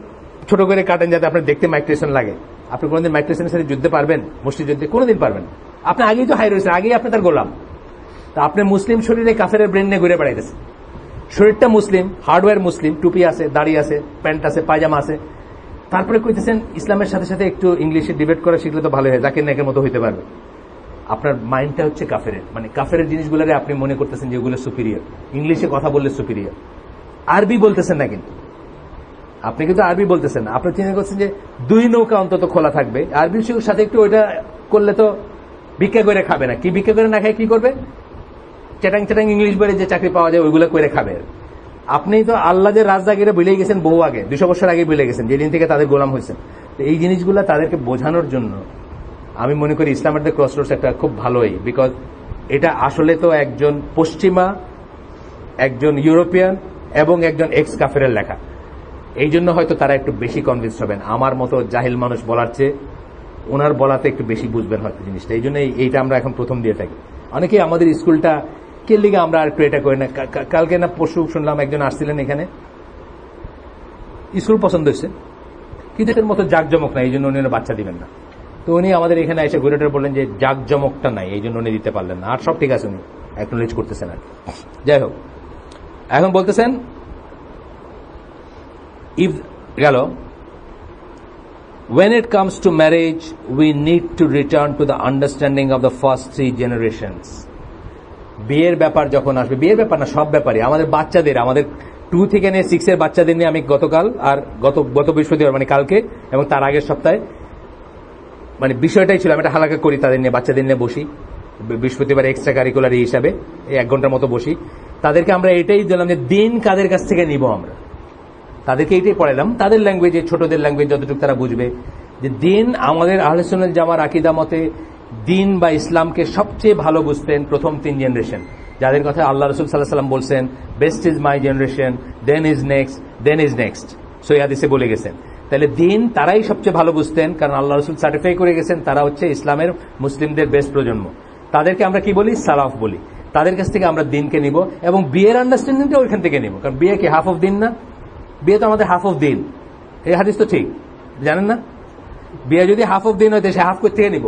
ছোট করে কাটেন যাতে আপনার দেখতে মাইক টাইসন লাগে, আপনি কোনোদিন মাইক টাইসনের সাথে যুদ্ধে পারবেন? মুষ্টিযুদ্ধে কোনোদিন পারবেন? আপনি আগেই তো হাই রয়েছেন, আগেই আপনি তার গোলাম। তা আপনি মুসলিম শরীরে কাফেরের ব্রেন নিয়ে ঘুরে বেড়াইতেছে। শরীরটা মুসলিম, হার্ডওয়্যার মুসলিম, টুপি আছে, দাড়ি আছে, প্যান্ট আছে, পায়জামা আছে, তারপরে কইতেছেন ইসলামের সাথে সাথে একটু ইংলিশে ডিবেট করা শিখলে তো ভালো হয়, জাকির নায়কের মতো হইতে পারবে। আপনার মাইন্ডটা হচ্ছে কাফেরের, মানে কাফেরের জিনিসগুলোরে আপনি মনে করতেছেন যে ওগুলো সুপিরিয়র, ইংলিশে কথা বললে সুপিরিয়র। আরবি বলতেছেন না, কিন্তু আপনি কিন্তু আরবি বলতেছেন না, আপনি চিন্তা করছেন যে 2 নৌকা অন্তত খোলা থাকবে। আরবির সাথে একটু ওইটা করলে তো ভিক্ষা করে খাবে না, কি ভিক্ষা করে না খায় কি করবে, চ্যাটাং চ্যাটাং ইংলিশ বলে যে চাকরি পাওয়া যায় ওইগুলো করে খাবে। আপনি তো আল্লাহ যে রাজদাগিরা ভুলে গেছেন বহু আগে, 200 বছর আগে ভুলে গেছেন, যেদিন থেকে তাদের গোলাম হয়েছেন। এই জিনিসগুলো তাদেরকে বোঝানোর জন্য আমি মনে করি ইসলামের দ্য ক্রসরোডস একটা খুব ভালোই, বিকজ এটা আসলে তো একজন পশ্চিমা, একজন ইউরোপিয়ান এবং একজন এক্স কাফেরের লেখা। এই জন্য হয়তো তারা একটু বেশি কনভিন্স হবেন, আমার মতো জাহিল মানুষ বলার চেয়ে ওনার বলাতে একটু বেশি বুঝবেন হয়তো জিনিসটা। এই জন্য এইটা আমরা এখন প্রথম দিয়ে থাকি। অনেকেই আমাদের স্কুলটা কে লিগে আমরা আর একটু এটা করি না। কালকে না পরশু শুনলাম একজন আসছিলেন এখানে, স্কুল পছন্দ হয়েছে কিন্তু এর মতো জাকজমক নাই, এই জন্য উনি বাচ্চা দিবেন না। তো উনি আমাদের এখানে এসে ঘুরে বললেন যে জাকজমকটা নাই, এই জন্য উনি দিতে পারলেন না। আর সব ঠিক আছে, উনি অ্যাকনোলেজ করতেছেন আর। যাই হোক, এখন বলতেছেন ইফ গেল, when it comes to marriage we need to return to the understanding of the first 3 generations. বিয়ের ব্যাপার যখন আসবে, বিয়ের ব্যাপার না সব ব্যাপারে, আমাদের বাচ্চাদের, আমাদের 2 থেকে নিয়ে 6 এর বাচ্চাদের নিয়ে আমি গতকাল আর গত বৃহস্পতিবার মানে কালকে এবং তার আগের সপ্তাহে মানে বিষয়টাই ছিল, আমি একটা হালাকা করি তাদের নিয়ে, বাচ্চাদের নিয়ে বসি বৃহস্পতিবার এক্সট্রা কারিকুলার হিসাবে, এই 1 ঘন্টার মতো বসি। তাদেরকে আমরা এটাই দিলাম যে দিন কাদের কাছ থেকে নিব, আমরা তাদেরকে এইটাই পড়াইলাম, তাদের ল্যাঙ্গুয়েজে, ছোটদের ল্যাঙ্গুয়েজ যতটুকু তারা বুঝবে, যে দিন আমাদের আহলে সুন্নাত জামার আকীদা মতে দিন বা ইসলামকে সবচেয়ে ভালো বুঝতেন প্রথম 3 জেনারেশন, যাদের কথা আল্লাহ রাসূল সাল্লাল্লাহু আলাইহি ওয়াসাল্লাম বলছেন best is my generation, then is next, then is next, সহিহ হাদিসে বলে গেছেন। তাহলে দিন তারাই সবচেয়ে ভালো বুঝতেন, কারণ আল্লাহ রাসূল সার্টিফাই করে গেছেন তারা হচ্ছে ইসলামের মুসলিমদের বেস্ট প্রজন্ম। তাদেরকে আমরা কি বলি, সালাফ বলি। তাদের কাছ থেকে আমরা দিনকে নিব এবং বিয়ের আন্ডারস্ট্যান্ডিংটা ওইখান থেকে নিব, কারণ বিয়ে কি হাফ অফ দিন না? বিয়ে তো আমাদের হাফ অফ দিন, এই হাদিস তো ঠিক জানেন না? বিয়ে যদি হাফ অফ দিন হইতে সে হাফ কোথা থেকে নিব?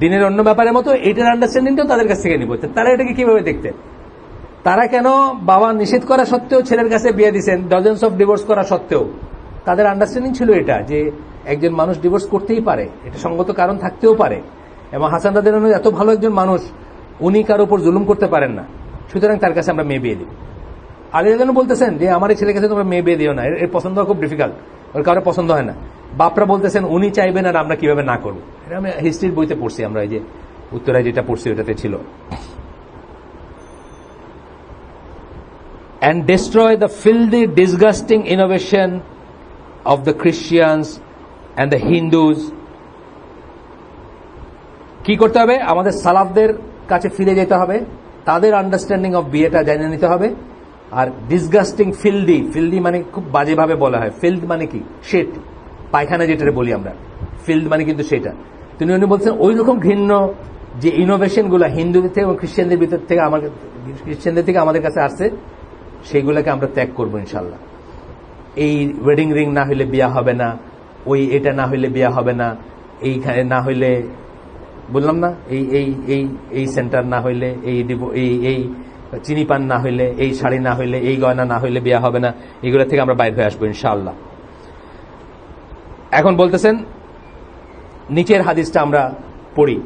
দিনের অন্য ব্যাপারের মতো এটার আন্ডারস্ট্যান্ডিংটাও তাদের কাছ থেকে নিব। তারা এটাকে কিভাবে দেখতে, তারা কেন বাবা নিষেধ করা সত্ত্বেও ছেলের কাছে বিয়ে দিচ্ছেন, ডজনস অফ ডিভোর্স করা সত্ত্বেও তাদের আন্ডারস্ট্যান্ডিং ছিল এটা যে একজন মানুষ ডিভোর্স করতেই পারে, এটা সঙ্গত কারণ থাকতেও পারে। এবং হাসান রাদিয়াল্লাহু আনহু এত ভালো একজন মানুষ, উনি কারো উপর জুলুম করতে পারেন না, সুতরাং তার কাছে আমরা মেয়ে বিয়ে দিই। আলী রাদিয়াল্লাহু আনহু বলতেছেন যে আমার এই ছেলের কাছে তোমরা মেয়ে বিয়ে দিও না, এর পছন্দ খুব ডিফিকাল্ট, ওর কারো পছন্দ হয় না। বাপরা বলতেছেন উনি চাইবেন আর আমরা কিভাবে না করবো। এটা আমি হিস্ট্রির বইতে পড়ছি, আমরা এই যে উত্তরায় যেটা পড়ছি ওটাতে ছিল। and destroy the filthy, disgusting innovation of the Christians and the Hindus. কি করতে হবে? আমাদের সালাফদের কাছে ফিরে যেতে হবে, তাদের আন্ডারস্ট্যান্ডিং অফ বিয়েটা জেনে নিতে হবে। আর ডিসগাস্টিং, ফিল্দি মানে খুব বাজেভাবে বলা হয়, ফিল্ড মানে কি, শেট, পায়খানা যেটা বলি আমরা, ফিল্ড মানে কিন্তু সেটা। তিনি উনি বলছেন ওই রকম ঘৃণ্য যে ইনোভেশন গুলা হিন্দুদের থেকে এবং খ্রিস্টানদের ভিতর থেকে খ্রিস্টানদের থেকে আমাদের কাছে আসছে, সেইগুলোকে আমরা ত্যাগ করবো ইনশাল্লাহ। এই ওয়েডিং রিং না হইলে বিয়া হবে না, ওই এটা না হইলে বিয়া হবে না, এইখানে না হইলে, বললাম না, এই সেন্টার না হইলে, এই চিনি পান না হইলে, এই শাড়ি না হইলে, এই গয়না না হইলে বিয়া হবে না, এগুলো থেকে আমরা বাইর হয়ে আসবো ইনশাআল্লাহ। এখন বলতেছেন নিচের হাদিসটা আমরা পড়ি,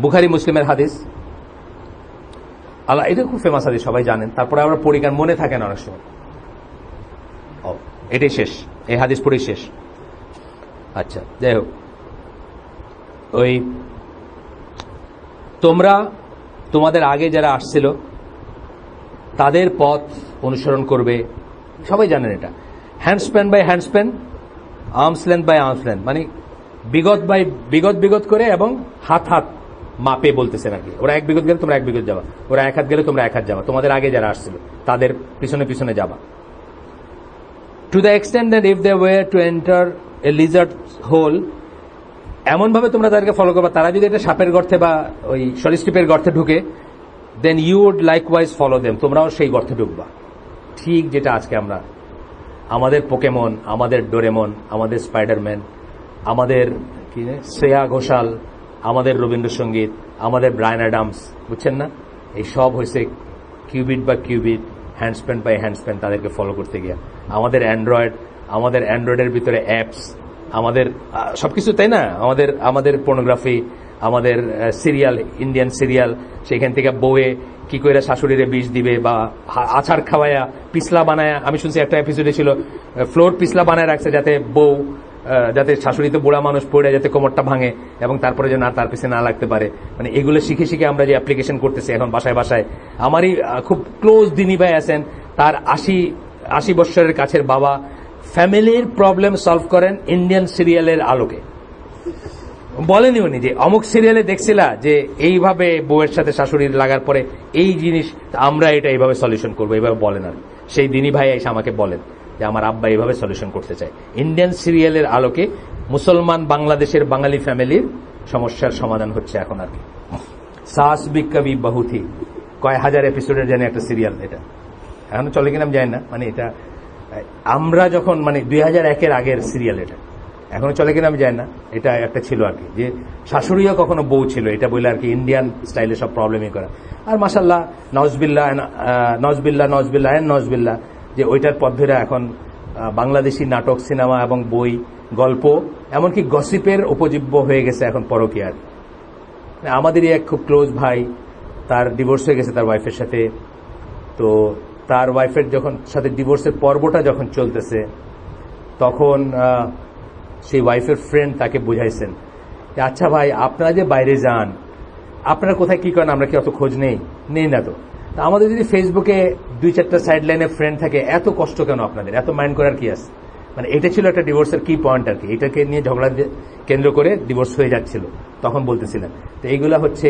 বুখারী মুসলিমের হাদিস। আল্লাহ, এটা খুব ফেমাস হাদিস, সবাই জানেন, তারপরে আমরা পড়ি কারণ মনে থাকে না অনেক সময়। এটাই শেষ, এই হাদিস পড়েই শেষ। আচ্ছা, যাই হোক, ওই তোমরা তোমাদের আগে যারা আসছিল তাদের পথ অনুসরণ করবে, সবাই জানেন এটা। Handspan by handspan, arm's length by arm's length, মানে বিগত করে এবং হাত মাপে বলতেছেন আর কি। ওরা 1 বিগত গেলে তোমরা 1 বিগত যাবা, ওরা 1 হাত গেলে তোমরা 1 হাত যাবা, তোমাদের আগে যারা আসছিল তাদের পিছনে পিছনে যাবা। To the extent that if they were to enter a lizard hole, এমন ভাবে তোমরা তাদেরকে ফলো করবা, তারা যদি এটা সাপের গর্তে বা ওই সরীসৃপের গর্তে ঢুকে, then you would likewise follow them, তোমরাও সেই গর্তে ঢুকবা। ঠিক যেটা আজকে আমরা, আমাদের পোকেমন, আমাদের ডোরেমন, আমাদের স্পাইডারম্যান, আমাদের কি শ্রেয়া ঘোষাল, আমাদের রবীন্দ্রসঙ্গীত, আমাদের ব্রায়ান অ্যাডামস, বুঝছেন না, এই সব হয়েছে কিউবিট বা কিউবিট, হ্যান্ডস্প্যান বাই হ্যান্ডস্প্যান তাদেরকে ফলো করতে গিয়া। আমাদের অ্যান্ড্রয়েডের ভিতরে অ্যাপস, আমাদের সবকিছু, তাই না, আমাদের পর্নোগ্রাফি, আমাদের সিরিয়াল, ইন্ডিয়ান সিরিয়াল, সেখান থেকে বউয়ে কি করে শাশুড়িরে বিষ দিবে বা আচার খাওয়ায়া পিছলা বানায়া। আমি শুনছি একটা এপিসোডে ছিল ফ্লোর পিছলা বানায় রাখছে যাতে শাশুড়িতে বুড়া মানুষ পড়ে যাতে কোমরটা ভাঙে এবং তারপরে যেন তার পিছনে না লাগতে পারে। মানে এগুলো শিখে শিখে আমরা যে অ্যাপ্লিকেশন করতেছি এখন বাসায় বাসায়। আমারই খুব ক্লোজ দিনী ভাই আছেন, তার 80 বৎসরের কাছের বাবা ফ্যামিলির প্রবলেম সলভ করেন ইন্ডিয়ান সিরিয়ালের আলোকে। বলেনি উনি যে অমুক সিরিয়ালে দেখছিলা যে এইভাবে বউয়ের সাথে শাশুড়ির লাগার পরে এই জিনিস, আমরা এটা এইভাবে সলিউশন করবো, এইভাবে বলেন। আর সেই দিনী ভাই এসে আমাকে বলেন যে আমার আব্বা এইভাবে সলিউশন করতে চায়। ইন্ডিয়ান সিরিয়ালের আলোকে মুসলমান বাংলাদেশের বাঙালি ফ্যামিলির সমস্যার সমাধান হচ্ছে এখন। আর কি সাস বি কবি বহুথি, কয় হাজার এপিসোডের জানি একটা সিরিয়াল, এটা এখনো চলে কিনা আমি জানি না। মানে এটা আমরা যখন 2001-এর আগের সিরিয়াল, এটা এখনো চলে কিনা আমি জানি না। এটা একটা ছিল আর কি, যে শাশুড়িও কখনো বউ ছিল, এটা বলে আর কি ইন্ডিয়ান স্টাইলে সব প্রবলেমই করা। আর মাশাল্লাহ নজবিল্লা যে ওইটার পদ্ধতিরা এখন বাংলাদেশি নাটক, সিনেমা এবং বই, গল্প, এমনকি গসিপের উপজীব্য হয়ে গেছে এখন পরকীয়ার। আমাদেরই এক খুব ক্লোজ ভাই, তার ডিভোর্স হয়ে গেছে তার ওয়াইফের সাথে। তো তার ওয়াইফের সাথে ডিভোর্সের পর্বটা যখন চলতেছে, তখন সেই ওয়াইফের ফ্রেন্ড তাকে বুঝাইছেন যে আচ্ছা ভাই, আপনারা যে বাইরে যান, আপনারা কোথায় কি করেন, আমরা কি অত খোঁজ নেই না তো? আমাদের যদি ফেসবুকে 2-4টা সাইড লাইনে ফ্রেন্ড থাকে, এত কষ্ট কেন আপনাদের, এত মাইন্ড করার কি আছে? মানে এটা ছিল একটা ডিভোর্সের কি পয়েন্ট আর কি। এটাকে নিয়ে ঝগড়া কেন্দ্র করে ডিভোর্স হয়ে যাচ্ছিল, তখন বলতেছিলেন। তো এইগুলা হচ্ছে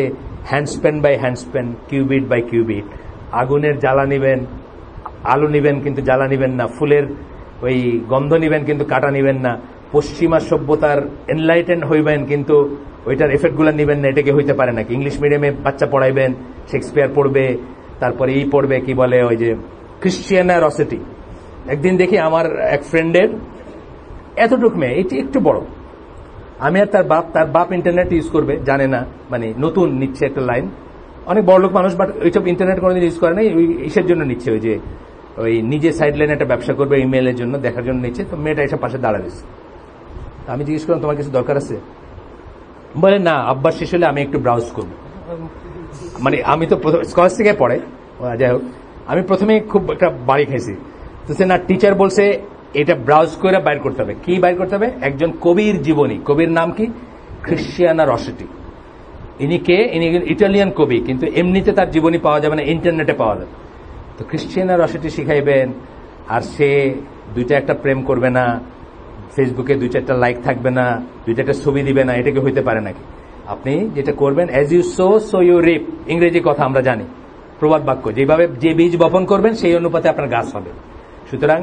handspan by handspan, cubit by cubit. আগুনের জ্বালা নিবেন, আলো নিবেন কিন্তু জ্বালা নিবেন না, ফুলের ওই গন্ধ নিবেন কিন্তু কাটা নিবেন না, পশ্চিমা সভ্যতার এনলাইটেন্ড হইবেন কিন্তু ওইটার এফেক্টগুলো নিবেন না, এটাকে হইতে পারে নাকি? ইংলিশ মিডিয়ামে বাচ্চা পড়াইবেন, শেক্সপিয়ার পড়বে, তারপরে পড়বে কি বলে ওই যে ক্রিশ্চিয়ানারসিটি। একদিন দেখি আমার এক ফ্রেন্ডের এতটুক মেয়ে, এটি একটু বড়, আমি আর তার বাপ ইন্টারনেট ইউজ করবে জানে না, মানে নতুন নিচ্ছে একটা লাইন, অনেক বড় লোক মানুষ, বাট ওইসব ইন্টারনেট কোনোদিন ইউজ করে নাই, ওই ইসের জন্য নিচ্ছে, ওই যে ওই নিজে সাইড লাইনে একটা ব্যবসা করবে ইমেলের জন্য, দেখার জন্য নিচ্ছে। তো মেয়েটা এসে পাশে দাঁড়াচ্ছে, আমি জিজ্ঞেস করলাম তোমার কিছু দরকার আছে? বলে না, আব্বার শেষ হলে আমি একটু ব্রাউজ করবো। মানে আমি তো স্কলার থেকে পড়ে, যাই হোক, আমি প্রথমে খুব একটা বাড়ি খাইছি। তো সে না, টিচার বলছে এটা ব্রাউজ করে বাইর করতে হবে। কি বাইর করতে হবে? একজন কবির জীবনী। কবির নাম কি? ক্রিশ্চিয়ানারসিটি। ইনি ইটালিয়ান কবি, কিন্তু এমনিতে তার জীবনী পাওয়া যাবে না, ইন্টারনেটে পাওয়া যাবে। তো ক্রিশ্চিয়ানারসিটি শিখাইবেন, আর সে 2-1টা প্রেম করবে না, ফেসবুকে 2-4টা লাইক থাকবে না, 2-4টা ছবি দিবে না, এটা কি হইতে পারে নাকি? আপনি যেটা করবেন, as you sow you reap, ইংরেজি কথা আমরা জানি, প্রবাদ বাক্য, যেভাবে যে বীজ বপন করবেন সেই অনুপাতে আপনার গাছ হবে। সুতরাং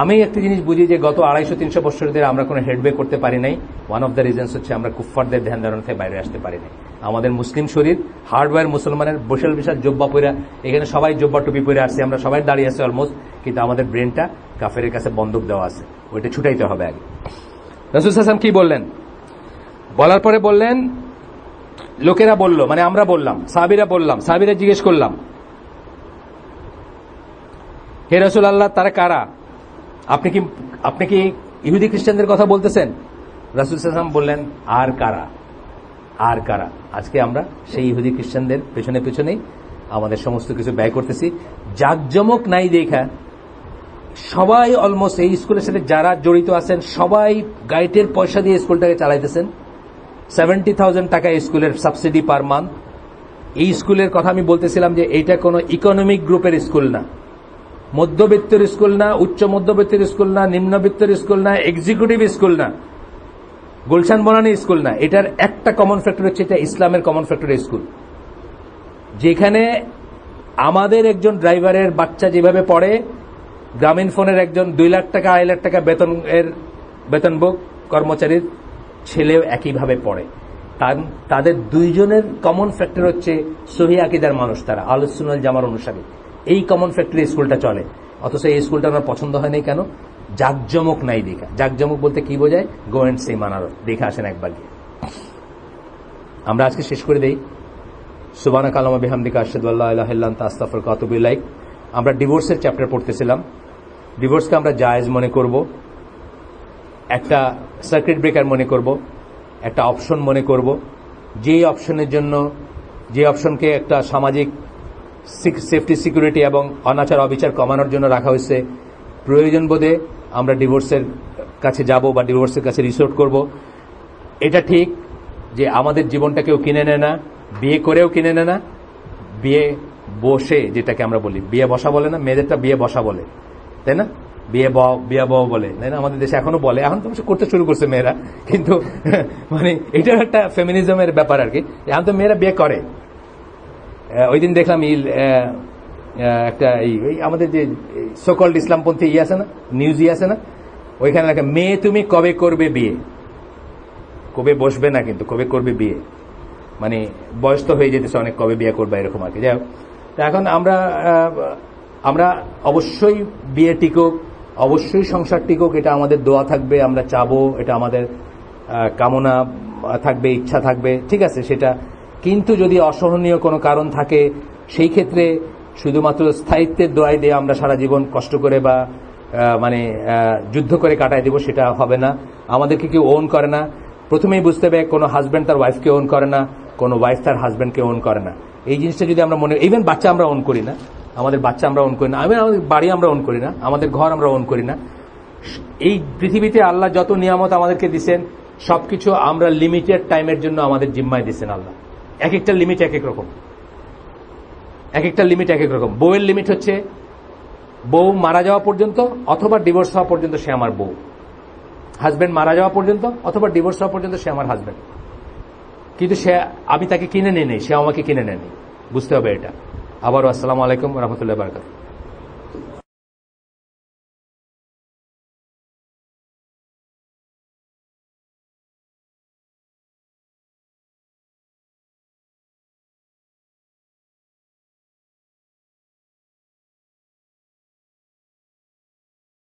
আমি একটা জিনিস বুঝি যে গত 250-300 বছর ধরে আমরা কোনো হেডওয়ে করতে পারি নাই। ওয়ান অফ দ্য রিজনস হচ্ছে আমরা কুফফারদের ধ্যান ধারণা থেকে বাইরে আসতে পারি নাই। আমাদের মুসলিম শরীর হার্ডওয়্যার, মুসলমানের বিশাল বিশাল জব্বা পইরা, এখানে সবাই জব্বা টুপি পরে আসছে, আমরা সবাই দাঁড়িয়ে আছি অলমোস্ট, কিন্তু আমাদের ব্রেনটা কাফেরের কাছে বন্দুক দেওয়া আছে, ওইটা ছুটাইতে হবে আগে। রাসূল সাল্লাল্লাহু আলাইহি ওয়াসাল্লাম কি বললেন? বলার পরে বললেন, লোকেরা বলল, মানে আমরা বললাম, সাহাবীরা জিজ্ঞেস করলাম, হে রাসূলুল্লাহ, তারা কারা? আপনি কি ইহুদি খ্রিস্টানদের কথা বলতেছেন? রাসূল সাল্লাল্লাহু আলাইহি ওয়াসাল্লাম বললেন, আর কারা? আজকে আমরা সেই ইহুদি খ্রিস্টানদের পেছনেই আমাদের সমস্ত কিছু ব্যয় করতেছি। জাকজমক নাই দেখা সবাই অলমোস্ট এই স্কুলের সাথে যারা জড়িত আছেন সবাই গাইডের পয়সা দিয়ে স্কুলটাকে চালাইতেছেন। 70,000 টাকা স্কুলের সাবসিডি পার মান্থ। এই স্কুলের কথা আমি বলতেছিলাম যে এইটা কোনো ইকোনমিক গ্রুপের স্কুল না, মধ্যবিত্তের স্কুল না, উচ্চ মধ্যবিত্তের স্কুল না, নিম্নবিত্তের স্কুল না, এক্সিকিউটিভ স্কুল না, গুলশান বনানী স্কুল না। এটার একটা কমন ফ্যাক্টর হচ্ছে এটা ইসলামের কমন ফ্যাক্টর স্কুল, যেখানে আমাদের একজন ড্রাইভারের বাচ্চা যেভাবে পড়ে, গ্রামীণ ফোনের একজন 2 লাখ টাকা 2.5 লাখ টাকা বেতনভোগ কর্মচারীর ছেলেও একইভাবে পড়ে। তাদের দুইজনের কমন ফ্যাক্টর হচ্ছে সহিহ আকীদার মানুষ, তারা আহলুস সুন্নাহ ওয়াল জামার অনুসারী। এই কমন ফ্যাক্টরে স্কুলটা চলে, অথচ এই স্কুলটা আমার পছন্দ হয় নাই কেন? জাকজমক নাই দেখা। জাকজমক বলতে কি বোঝায়? গো এন্ড সি মানার, দেখে আসেন একবার গিয়ে। আমরা আজকে শেষ করে দেই। সুবহানাকা আল্লাহুম্মা বিহামদিকা আশহাদু আল্লা ইলাহা ইল্লা আনতা আস্তাগফিরুকা ওয়া আতুবু ইলাইক। আমরা ডিভোর্সের চ্যাপ্টার পড়তেছিলাম। ডিভোর্সকে আমরা জায়েজ মনে করব, একটা সার্কিট ব্রেকার মনে করব, একটা অপশন মনে করব, যেই অপশনের জন্য, যে অপশনকে একটা সামাজিক সেফটি সিকিউরিটি এবং অনাচার অবিচার কমানোর জন্য রাখা হয়েছে, প্রয়োজন বোধে আমরা ডিভোর্সের কাছে যাব বা ডিভোর্সের কাছে রিসোর্ট করব। এটা ঠিক যে আমাদের জীবনটা কেউ কিনে নেয় না, বিয়ে করেও কিনে নেয় না, বিয়ে বসে, যেটাকে আমরা বলি বিয়ে বসা বলে না, মেয়েদেরটা বিয়ে বসা বলে, তাই না? বিয়ে বউ বলে, তাই না? আমাদের দেশে এখনো বলে, এখন তো করতে শুরু করছে মেয়েরা, কিন্তু মানে এটা একটা ফেমিনিজমের ব্যাপার আর কি। এখন তো মেয়েরা বিয়ে করে। ওই দিন দেখলাম একটা আমাদের যে সোকল্ড ইসলামপন্থী আছে না, নিউজ আছে না, ওইখানে লেখা, মেয়ে তুমি কবে করবে বিয়ে, কবে বসবে না কিন্তু কবে করবে বিয়ে, মানে বয়স তো হয়ে যেতেছে অনেক, কবে বিয়ে করবে এরকম আর কি। যাই হোক, এখন আমরা অবশ্যই বিয়ে টিকুক, অবশ্যই সংসার টিকুক, এটা আমাদের দোয়া থাকবে, আমরা চাবো, এটা আমাদের কামনা থাকবে, ইচ্ছা থাকবে, ঠিক আছে সেটা। কিন্তু যদি অসহনীয় কোনো কারণ থাকে, সেই ক্ষেত্রে শুধুমাত্র স্থায়িত্বের দোয়াই দিয়ে আমরা সারা জীবন কষ্ট করে বা মানে যুদ্ধ করে কাটায় দিব, সেটা হবে না। আমাদেরকে কেউ ওন করে না। প্রথমেই বুঝতে হবে, কোনো হাজব্যান্ড তার ওয়াইফকে ওন করে না, কোনো ওয়াইফ তার হাজব্যান্ডকে ওন করে না। এই জিনিসটা যদি আমরা মনে, ইভেন বাচ্চা আমরা ওন করি না, আমাদের বাচ্চা আমরা ওন করি না, আমাদের বাড়ি আমরা ওন করি না, আমাদের ঘর আমরা ওন করি না। এই পৃথিবীতে আল্লাহ যত নিয়ামত আমাদেরকে দিচ্ছেন, সবকিছু আমরা লিমিটেড টাইমের জন্য আমাদের জিম্মায় দিচ্ছেন আল্লাহ। এক একটা লিমিট এক এক রকম, এক একটা লিমিট এক এক রকম। বউয়ের লিমিট হচ্ছে বউ মারা যাওয়া পর্যন্ত অথবা ডিভোর্স হওয়া পর্যন্ত সে আমার বউ, হাজব্যান্ড মারা যাওয়া পর্যন্ত অথবা ডিভোর্স হওয়া পর্যন্ত সে আমার হাজব্যান্ড। কিন্তু আমি তাকে কিনে নিয়ে নেই, সে আমাকে কিনে নেয়নি। বুঝতে হবে এটা। আবারও আসসালামু আলাইকুম ওয়া রাহমাতুল্লাহি ওয়া বারাকাতুহু।